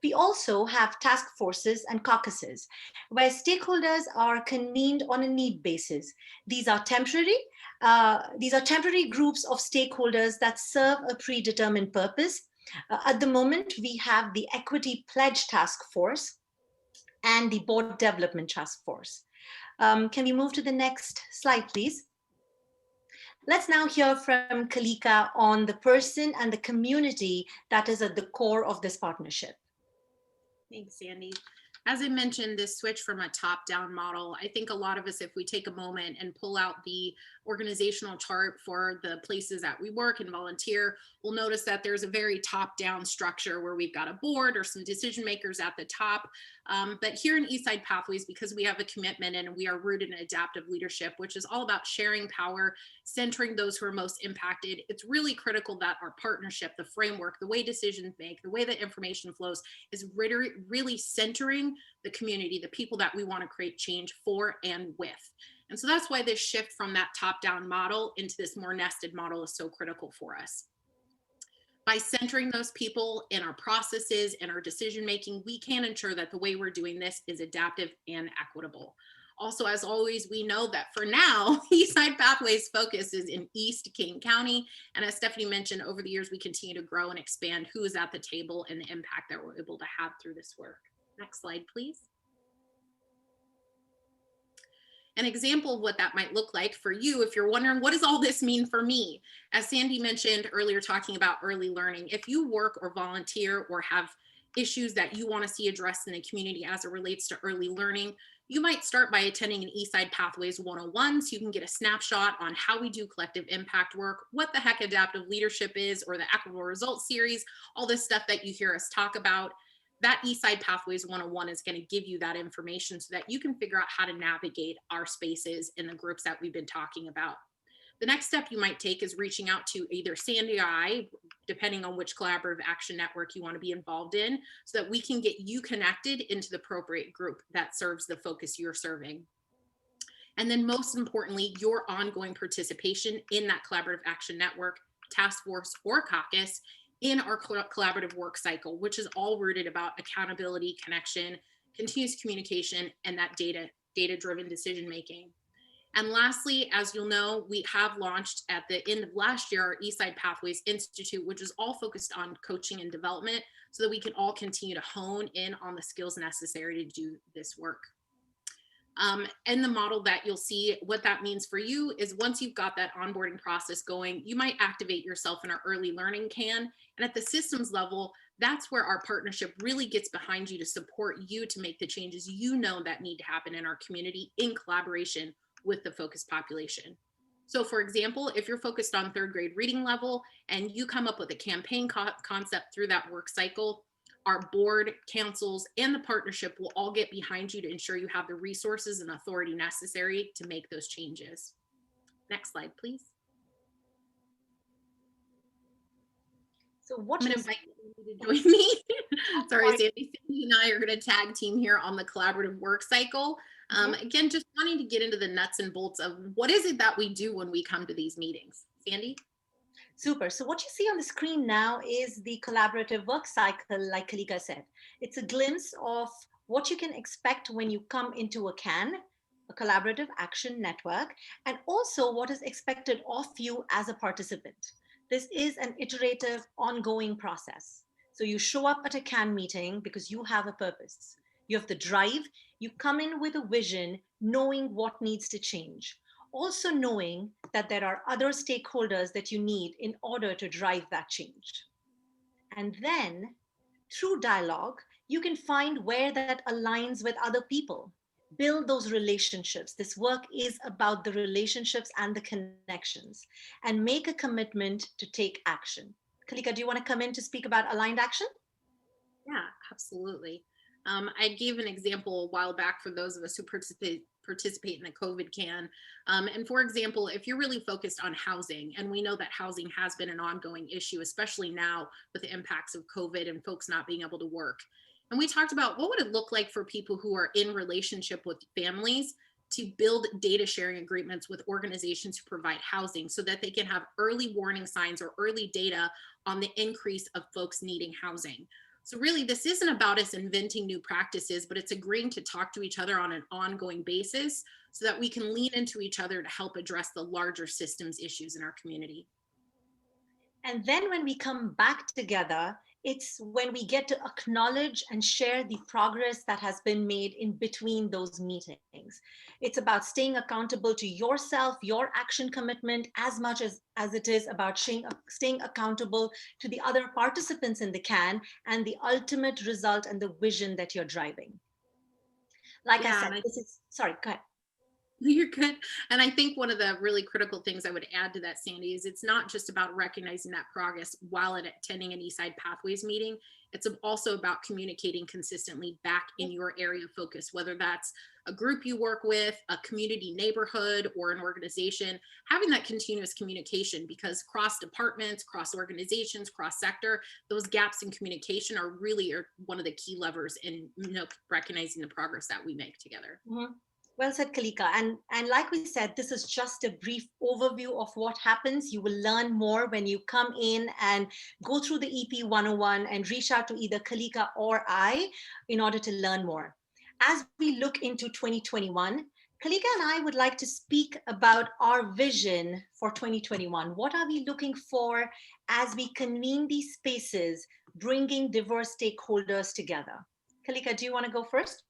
We also have task forces and caucuses, where stakeholders are convened on a need basis. These are temporary groups of stakeholders that serve a predetermined purpose. At the moment, we have the Equity Pledge Task Force and the Board Development Task Force. Can we move to the next slide, please? Let's now hear from Kalika on the person and the community that is at the core of this partnership. Thanks, Sandy. As I mentioned, this switch from a top-down model, I think a lot of us, if we take a moment and pull out the organizational chart for the places that we work and volunteer, we'll notice that there's a very top-down structure where we've got a board or some decision makers at the top. But here in Eastside Pathways, because we have a commitment and we are rooted in adaptive leadership, which is all about sharing power, centering those who are most impacted, it's really critical that our partnership, the framework, the way decisions make, the way that information flows is really centering the community, the people that we want to create change for and with. And so that's why this shift from that top-down model into this more nested model is so critical for us. By centering those people in our processes and our decision-making, we can ensure that the way we're doing this is adaptive and equitable. Also, as always, we know that for now, Eastside Pathways focus is in East King County. And as Stephanie mentioned, over the years, we continue to grow and expand who is at the table and the impact that we're able to have through this work. Next slide, please. An example of what that might look like for you, if you're wondering, what does all this mean for me? As Sandy mentioned earlier, talking about early learning, if you work or volunteer or have issues that you want to see addressed in the community as it relates to early learning, you might start by attending an Eastside Pathways 101 so you can get a snapshot on how we do collective impact work, what the heck adaptive leadership is, or the equitable results series, all this stuff that you hear us talk about. That Eastside Pathways 101 is going to give you that information so that you can figure out how to navigate our spaces in the groups that we've been talking about. The next step you might take is reaching out to either Sandy or I, depending on which collaborative action network you want to be involved in, so that we can get you connected into the appropriate group that serves the focus you're serving. And then most importantly, your ongoing participation in that collaborative action network, task force, or caucus in our collaborative work cycle, which is all rooted about accountability, connection, continuous communication, and that data-driven decision-making. And lastly, as you'll know, we have launched at the end of last year, our Eastside Pathways Institute, which is all focused on coaching and development so that we can all continue to hone in on the skills necessary to do this work. And the model that you'll see what that means for you is once you've got that onboarding process going, you might activate yourself in our early learning can. And at the systems level, that's where our partnership really gets behind you to support you to make the changes you know that need to happen in our community in collaboration with the focus population. So for example, if you're focused on third grade reading level and you come up with a campaign concept through that work cycle, our board, councils, and the partnership will all get behind you to ensure you have the resources and authority necessary to make those changes. Next slide, please. So what I'm going to invite you to join me. Sorry, Sandy. Sandy and I are going to tag team here on the collaborative work cycle. Again, just wanting to get into the nuts and bolts of what is it that we do when we come to these meetings. Sandy? Super. So what you see on the screen now is the collaborative work cycle, like Kalika said. It's a glimpse of what you can expect when you come into a CAN, a collaborative action network, and also what is expected of you as a participant. This is an iterative, ongoing process. So you show up at a CAN meeting because you have a purpose. You have the drive. You come in with a vision, knowing what needs to change. Also knowing that there are other stakeholders that you need in order to drive that change. And then through dialogue, you can find where that aligns with other people. Build those relationships. This work is about the relationships and the connections, and make a commitment to take action. Kalika, do you want to come in to speak about aligned action? Yeah, absolutely. I gave an example a while back for those of us who participate in the COVID CAN. And for example, if you're really focused on housing, and we know that housing has been an ongoing issue, especially now with the impacts of COVID and folks not being able to work. And we talked about what would it look like for people who are in relationship with families to build data sharing agreements with organizations who provide housing so that they can have early warning signs or early data on the increase of folks needing housing. So really, this isn't about us inventing new practices, but it's agreeing to talk to each other on an ongoing basis so that we can lean into each other to help address the larger systems issues in our community. And then when we come back together, it's when we get to acknowledge and share the progress that has been made in between those meetings. It's about staying accountable to yourself, your action commitment, as much as it is about staying accountable to the other participants in the CAN and the ultimate result and the vision that you're driving. Like I said, sorry, go ahead. You're good. And I think one of the really critical things I would add to that, Sandy, is it's not just about recognizing that progress while attending an Eastside Pathways meeting. It's also about communicating consistently back in your area of focus, whether that's a group you work with, a community neighborhood, or an organization, having that continuous communication, because cross departments, cross organizations, cross sector, those gaps in communication are one of the key levers in recognizing the progress that we make together. Mm-hmm. Well said, Kalika. And like we said, this is just a brief overview of what happens. You will learn more when you come in and go through the EP 101 and reach out to either Kalika or I in order to learn more. As we look into 2021, Kalika and I would like to speak about our vision for 2021. What are we looking for as we convene these spaces, bringing diverse stakeholders together? Kalika, do you want to go first?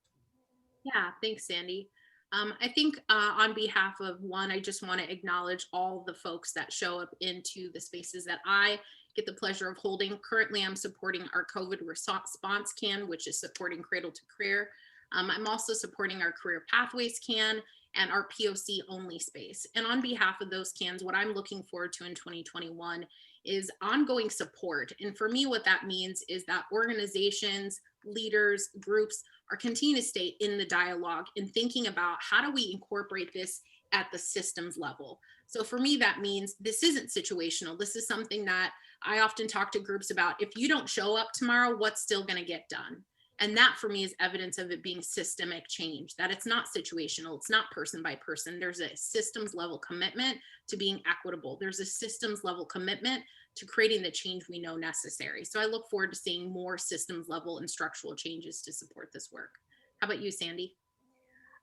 Yeah, thanks, Sandy. I think on behalf of I just want to acknowledge all the folks that show up into the spaces that I get the pleasure of holding. Currently, I'm supporting our COVID response CAN, which is supporting Cradle to Career. I'm also supporting our Career Pathways CAN and our POC only space. And on behalf of those CANs, what I'm looking forward to in 2021 is ongoing support. And for me, what that means is that organizations, leaders, groups are continuing to stay in the dialogue and thinking about how do we incorporate this at the systems level. So for me, that means this isn't situational. This is something that I often talk to groups about. If you don't show up tomorrow, what's still going to get done? And that for me is evidence of it being systemic change, that it's not situational. It's not person by person. There's a systems level commitment to being equitable. There's a systems level commitment to creating the change we know necessary. So I look forward to seeing more systems level and structural changes to support this work. How about you, Sandy?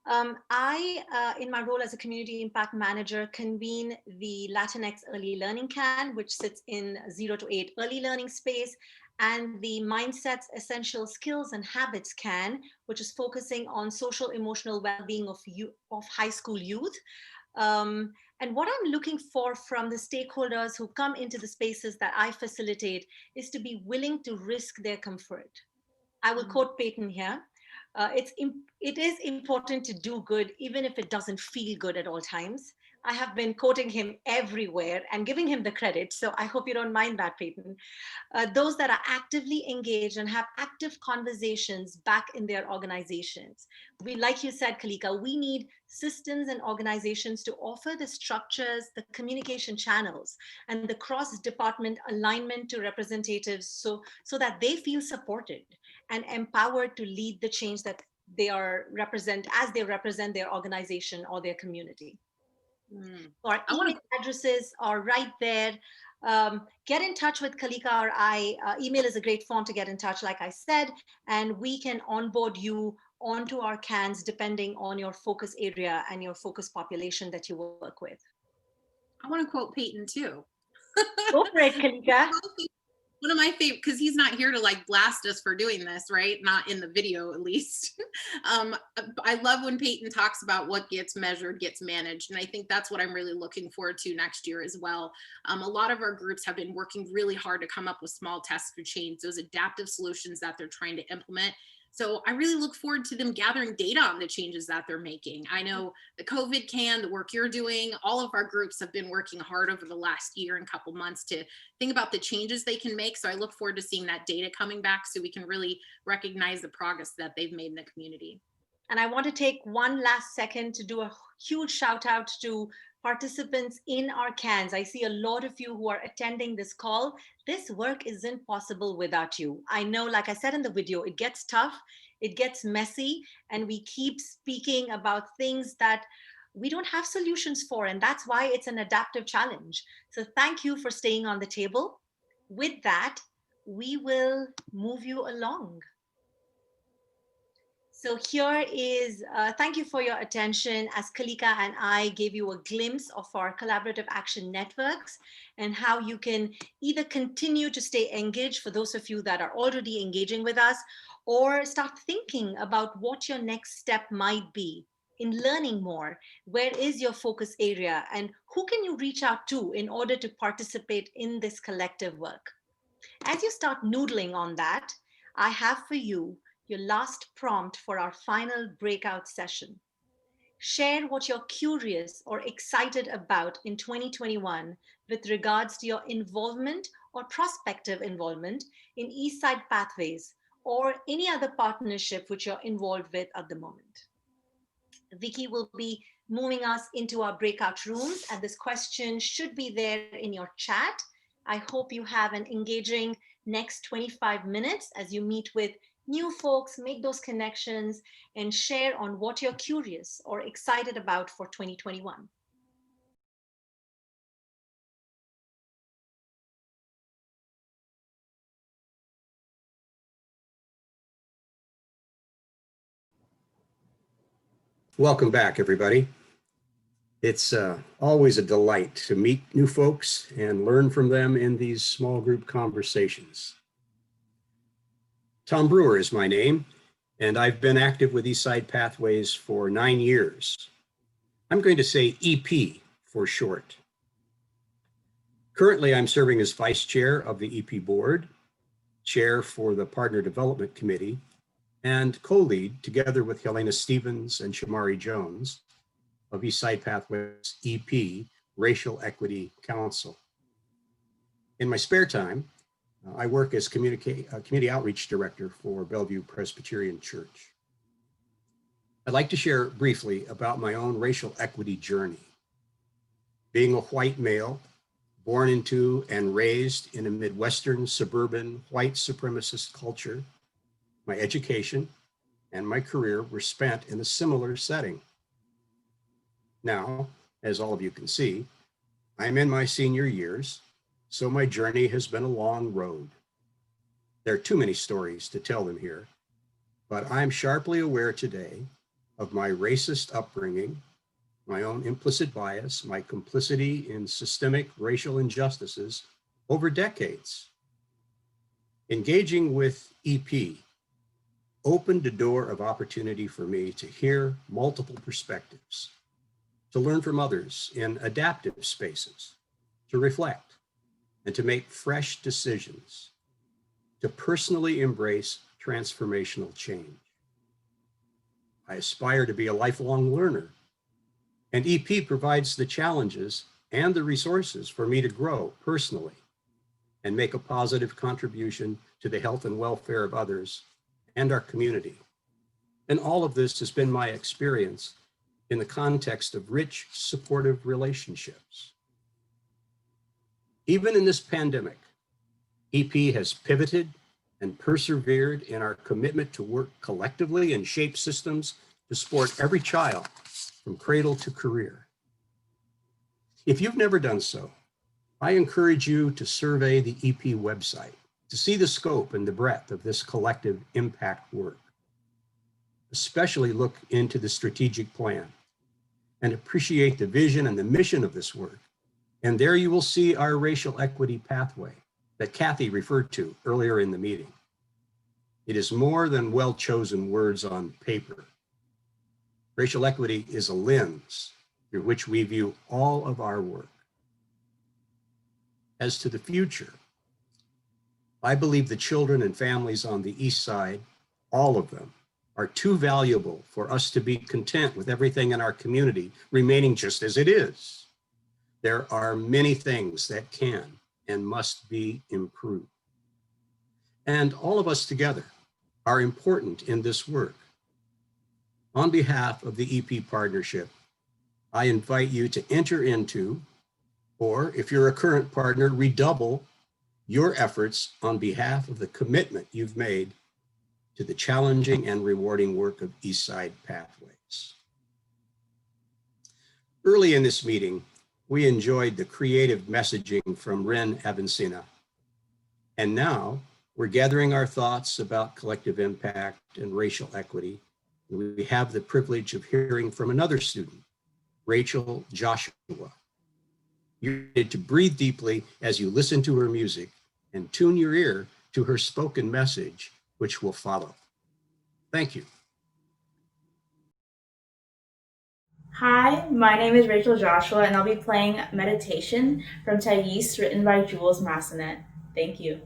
I, in my role as a community impact manager, convene the Latinx Early Learning CAN, which sits in 0 to 8 early learning space, and the Mindsets, Essential Skills and Habits CAN, which is focusing on social emotional well-being of high school youth. And what I'm looking for from the stakeholders who come into the spaces that I facilitate is to be willing to risk their comfort. I will quote Peyton here. It is important to do good, even if it doesn't feel good at all times. I have been quoting him everywhere and giving him the credit. So I hope you don't mind that, Peyton. Those that are actively engaged and have active conversations back in their organizations. Like you said, Kalika, we need systems and organizations to offer the structures, the communication channels, and the cross-department alignment to representatives so that they feel supported and empowered to lead the change that they represent their organization or their community. Our email addresses are right there. Get in touch with Kalika or I. Email is a great form to get in touch, like I said, and we can onboard you onto our CANs depending on your focus area and your focus population that you work with. I want to quote Peyton too. Go for it, Kalika. One of my favorite, because he's not here to like blast us for doing this, right? Not in the video, at least. I love when Peyton talks about what gets measured gets managed. And I think that's what I'm really looking forward to next year as well. A lot of our groups have been working really hard to come up with small tests for change, those adaptive solutions that they're trying to implement. So I really look forward to them gathering data on the changes that they're making. I know the COVID CAN, the work you're doing, all of our groups have been working hard over the last year and couple months to think about the changes they can make. So I look forward to seeing that data coming back so we can really recognize the progress that they've made in the community. And I want to take one last second to do a huge shout out to participants in our CANs. I see a lot of you who are attending this call. This work isn't possible without you. I know, like I said in the video, it gets tough, it gets messy, and we keep speaking about things that we don't have solutions for, and that's why it's an adaptive challenge. So thank you for staying on the table. With that, we will move you along. So here is, thank you for your attention as Kalika and I gave you a glimpse of our collaborative action networks and how you can either continue to stay engaged for those of you that are already engaging with us, or start thinking about what your next step might be in learning more. Where is your focus area and who can you reach out to in order to participate in this collective work? As you start noodling on that, I have for you your last prompt for our final breakout session. Share what you're curious or excited about in 2021 with regards to your involvement or prospective involvement in Eastside Pathways or any other partnership which you're involved with at the moment. Vicky will be moving us into our breakout rooms, and this question should be there in your chat. I hope you have an engaging next 25 minutes as you meet with new folks, make those connections, and share on what you're curious or excited about for 2021. Welcome back, everybody. It's always a delight to meet new folks and learn from them in these small group conversations. Tom Brewer is my name, and I've been active with Eastside Pathways for 9 years. I'm going to say EP for short. Currently, I'm serving as vice chair of the EP board, chair for the Partner Development Committee, and co-lead together with Helena Stevens and Shamari Jones of Eastside Pathways EP Racial Equity Council. In my spare time, I work as community outreach director for Bellevue Presbyterian Church. I'd like to share briefly about my own racial equity journey. Being a white male, born into and raised in a Midwestern suburban white supremacist culture, my education and my career were spent in a similar setting. Now, as all of you can see, I'm in my senior years, so my journey has been a long road. There are too many stories to tell them here, but I'm sharply aware today of my racist upbringing, my own implicit bias, my complicity in systemic racial injustices over decades. Engaging with EP opened a door of opportunity for me to hear multiple perspectives, to learn from others in adaptive spaces, to reflect, and to make fresh decisions, to personally embrace transformational change. I aspire to be a lifelong learner, and EP provides the challenges and the resources for me to grow personally and make a positive contribution to the health and welfare of others and our community. And all of this has been my experience in the context of rich, supportive relationships. Even in this pandemic, EP has pivoted and persevered in our commitment to work collectively and shape systems to support every child from cradle to career. If you've never done so, I encourage you to survey the EP website to see the scope and the breadth of this collective impact work. Especially look into the strategic plan and appreciate the vision and the mission of this work. And there you will see our racial equity pathway that Kathy referred to earlier in the meeting. It is more than well-chosen words on paper. Racial equity is a lens through which we view all of our work. As to the future, I believe the children and families on the East Side, all of them, are too valuable for us to be content with everything in our community remaining just as it is. There are many things that can and must be improved. And all of us together are important in this work. On behalf of the EP partnership, I invite you to enter into, or if you're a current partner, redouble your efforts on behalf of the commitment you've made to the challenging and rewarding work of Eastside Pathways. Early in this meeting, we enjoyed the creative messaging from Ren Avancena. And now we're gathering our thoughts about collective impact and racial equity. We have the privilege of hearing from another student, Rachel Joshua. You need to breathe deeply as you listen to her music and tune your ear to her spoken message, which will follow. Thank you. Hi, my name is Rachel Joshua, and I'll be playing Meditation from Thais, written by Jules Massenet. Thank you.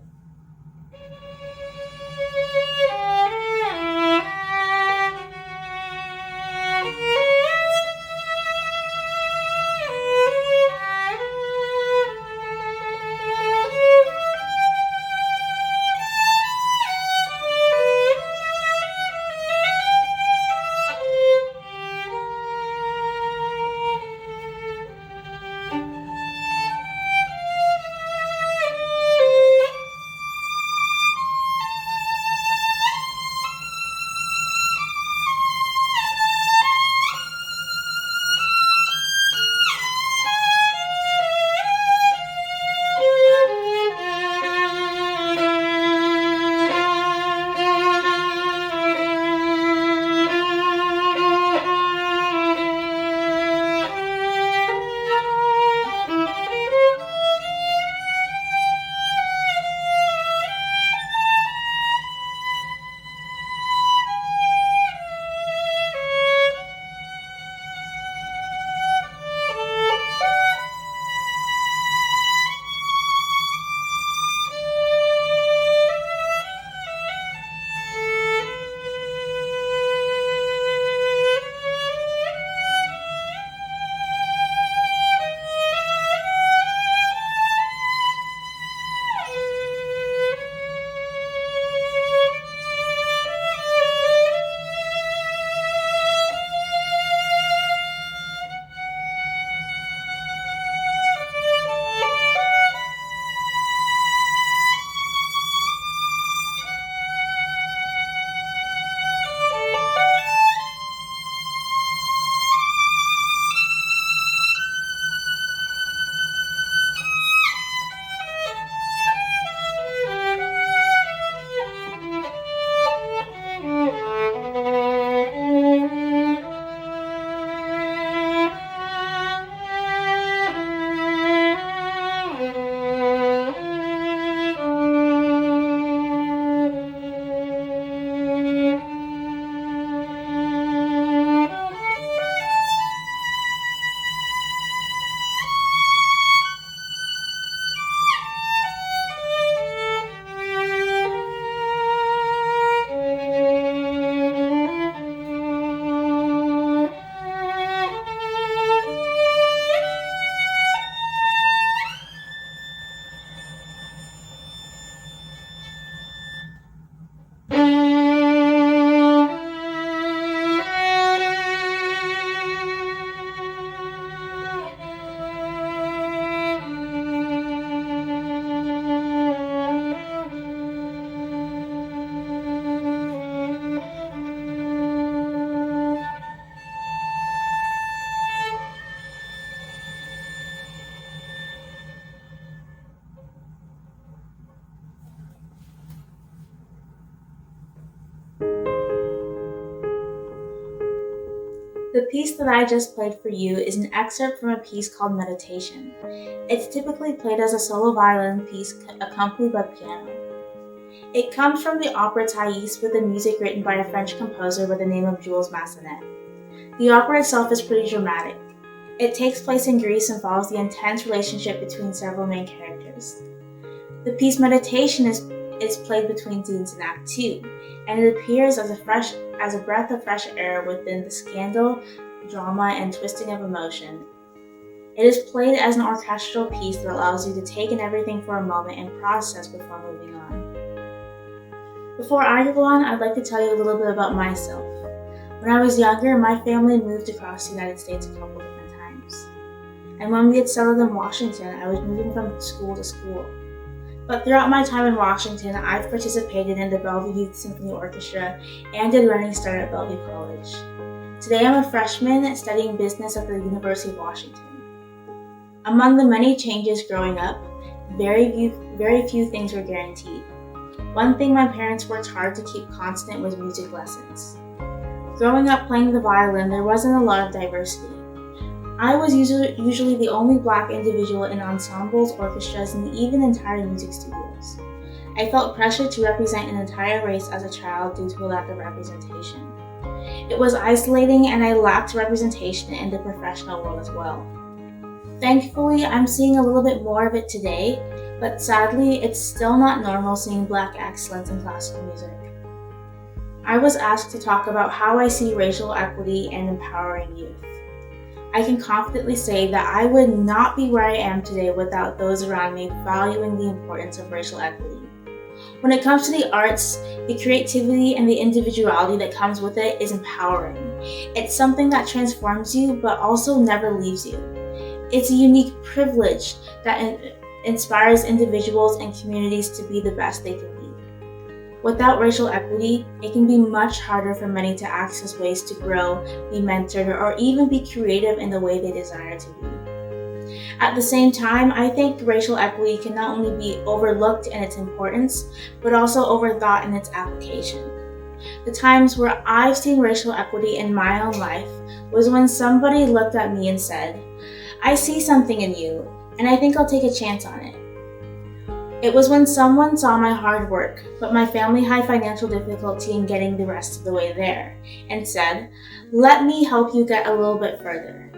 The piece that I just played for you is an excerpt from a piece called Meditation. It's typically played as a solo violin piece accompanied by piano. It comes from the opera Thais with the music written by a French composer by the name of Jules Massenet. The opera itself is pretty dramatic. It takes place in Greece and follows the intense relationship between several main characters. The piece Meditation is played between scenes in Act 2, and it appears as a breath of fresh air within the scandal, drama, and twisting of emotion. It is played as an orchestral piece that allows you to take in everything for a moment and process before moving on. Before I go on, I'd like to tell you a little bit about myself. When I was younger, my family moved across the United States a couple different times. And when we had settled in Washington, I was moving from school to school. But throughout my time in Washington, I've participated in the Bellevue Youth Symphony Orchestra and did Running Start at Bellevue College. Today I'm a freshman studying business at the University of Washington. Among the many changes growing up, very few things were guaranteed. One thing my parents worked hard to keep constant was music lessons. Growing up playing the violin, there wasn't a lot of diversity. I was usually the only Black individual in ensembles, orchestras, and even entire music studios. I felt pressure to represent an entire race as a child due to a lack of representation. It was isolating, and I lacked representation in the professional world as well. Thankfully, I'm seeing a little bit more of it today, but sadly, it's still not normal seeing Black excellence in classical music. I was asked to talk about how I see racial equity and empowering youth. I can confidently say that I would not be where I am today without those around me valuing the importance of racial equity. When it comes to the arts, the creativity and the individuality that comes with it is empowering. It's something that transforms you, but also never leaves you. It's a unique privilege that inspires individuals and communities to be the best they can be. Without racial equity, it can be much harder for many to access ways to grow, be mentored, or even be creative in the way they desire to be. At the same time, I think racial equity can not only be overlooked in its importance, but also overthought in its application. The times where I've seen racial equity in my own life was when somebody looked at me and said, "I see something in you, and I think I'll take a chance on it." It was when someone saw my hard work, but my family had financial difficulty in getting the rest of the way there, and said, "Let me help you get a little bit further."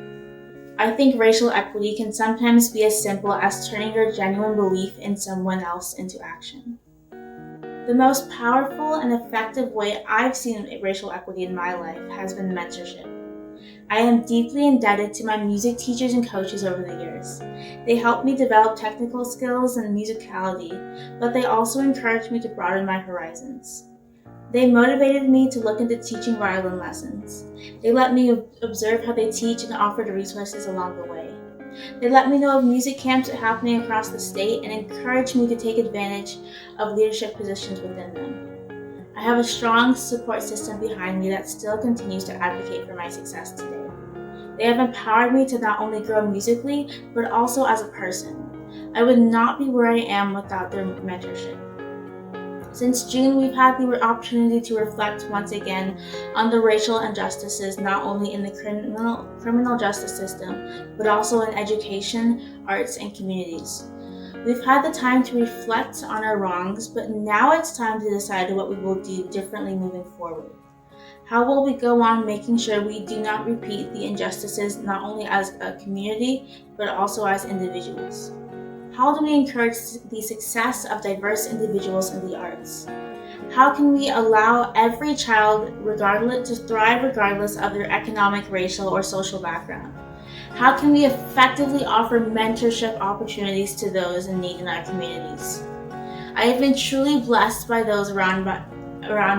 I think racial equity can sometimes be as simple as turning your genuine belief in someone else into action. The most powerful and effective way I've seen racial equity in my life has been mentorship. I am deeply indebted to my music teachers and coaches over the years. They helped me develop technical skills and musicality, but they also encouraged me to broaden my horizons. They motivated me to look into teaching violin lessons. They let me observe how they teach and offered resources along the way. They let me know of music camps happening across the state and encouraged me to take advantage of leadership positions within them. I have a strong support system behind me that still continues to advocate for my success today. They have empowered me to not only grow musically, but also as a person. I would not be where I am without their mentorship. Since June, we've had the opportunity to reflect once again on the racial injustices not only in the criminal justice system, but also in education, arts, and communities. We've had the time to reflect on our wrongs, but now it's time to decide what we will do differently moving forward. How will we go on making sure we do not repeat the injustices not only as a community, but also as individuals? How do we encourage the success of diverse individuals in the arts? How can we allow every child to thrive regardless of their economic, racial, or social background? How can we effectively offer mentorship opportunities to those in need in our communities? I have been truly blessed by those around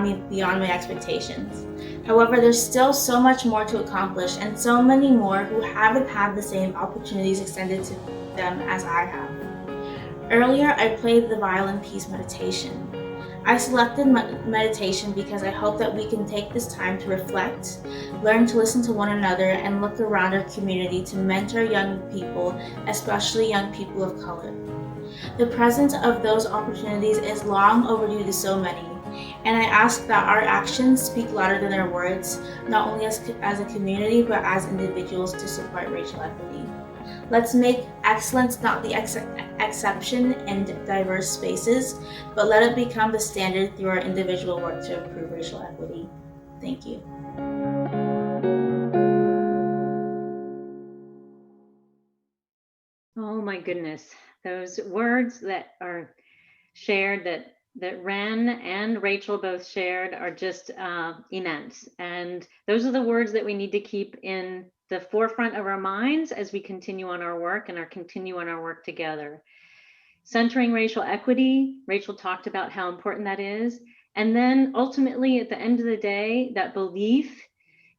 me beyond my expectations. However, there's still so much more to accomplish and so many more who haven't had the same opportunities extended to them as I have. Earlier, I played the violin piece Meditation. I selected meditation because I hope that we can take this time to reflect, learn to listen to one another, and look around our community to mentor young people, especially young people of color. The presence of those opportunities is long overdue to so many, And I ask that our actions speak louder than our words, not only as a community, but as individuals to support racial equity. Let's make excellence not the exception in diverse spaces, but let it become the standard through our individual work to improve racial equity. Thank you. Oh my goodness, those words that are shared, that Ren and Rachel both shared, are just immense. And those are the words that we need to keep in the forefront of our minds as we continue on our work and continue on our work together. Centering racial equity, Rachel talked about how important that is. And then ultimately, at the end of the day, that belief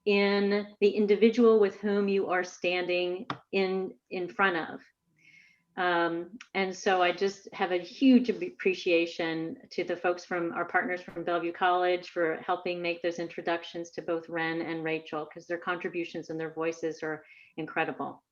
in the individual with whom you are standing in front of. And so I just have a huge appreciation to the folks from our partners from Bellevue College for helping make those introductions to both Ren and Rachel, because their contributions and their voices are incredible.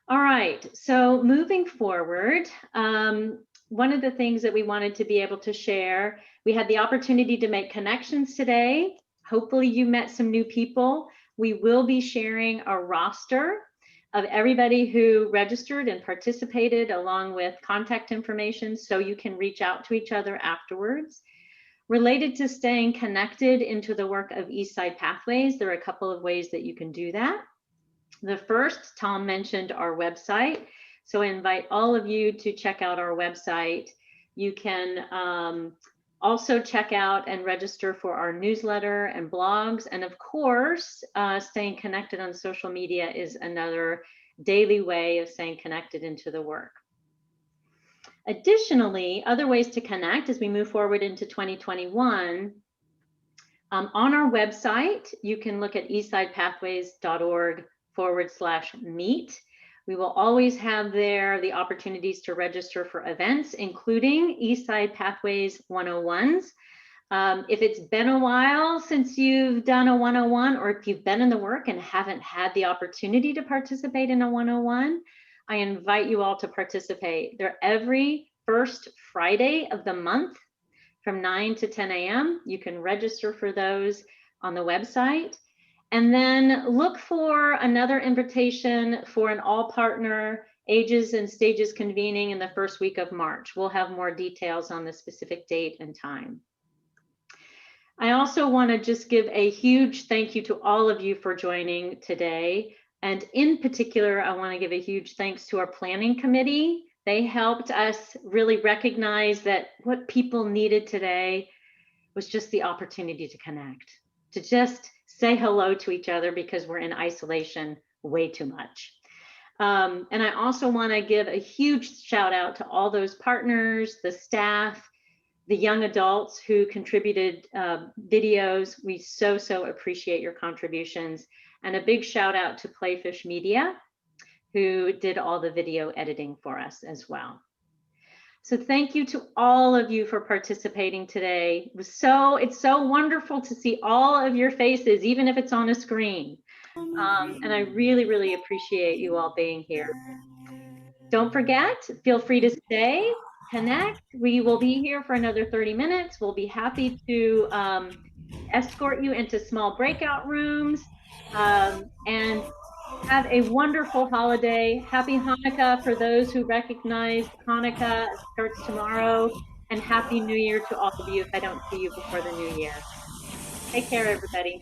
All right, so moving forward, one of the things that we wanted to be able to share, we had the opportunity to make connections today. Hopefully you met some new people. We will be sharing a roster of everybody who registered and participated, along with contact information, so you can reach out to each other afterwards. Related to staying connected into the work of Eastside Pathways, there are a couple of ways that you can do that. The first, Tom mentioned our website. So I invite all of you to check out our website. You can also check out and register for our newsletter and blogs. And of course, staying connected on social media is another daily way of staying connected into the work. Additionally, other ways to connect as we move forward into 2021, on our website, you can look at eastsidepathways.org/meet. We will always have there the opportunities to register for events, including Eastside Pathways 101s. If it's been a while since you've done a 101, or if you've been in the work and haven't had the opportunity to participate in a 101, I invite you all to participate. They're every first Friday of the month from 9 to 10 a.m. You can register for those on the website. And then look for another invitation for an all-partner ages and stages convening in the first week of March. We'll have more details on the specific date and time. I also want to just give a huge thank you to all of you for joining today. And in particular, I want to give a huge thanks to our planning committee. They helped us really recognize that what people needed today was just the opportunity to connect, to just say hello to each other, because we're in isolation way too much. And I also want to give a huge shout out to all those partners, the staff, the young adults who contributed videos. We so appreciate your contributions. And a big shout out to Playfish Media, who did all the video editing for us as well. So thank you to all of you for participating today. It's so wonderful to see all of your faces, even if it's on a screen. And I really appreciate you all being here. Don't forget, feel free to stay, connect. We will be here for another 30 minutes. We'll be happy to escort you into small breakout rooms, and have a wonderful holiday. Happy Hanukkah for those who recognize Hanukkah. It starts tomorrow. And Happy New Year to all of you if I don't see you before the new year. Take care, everybody.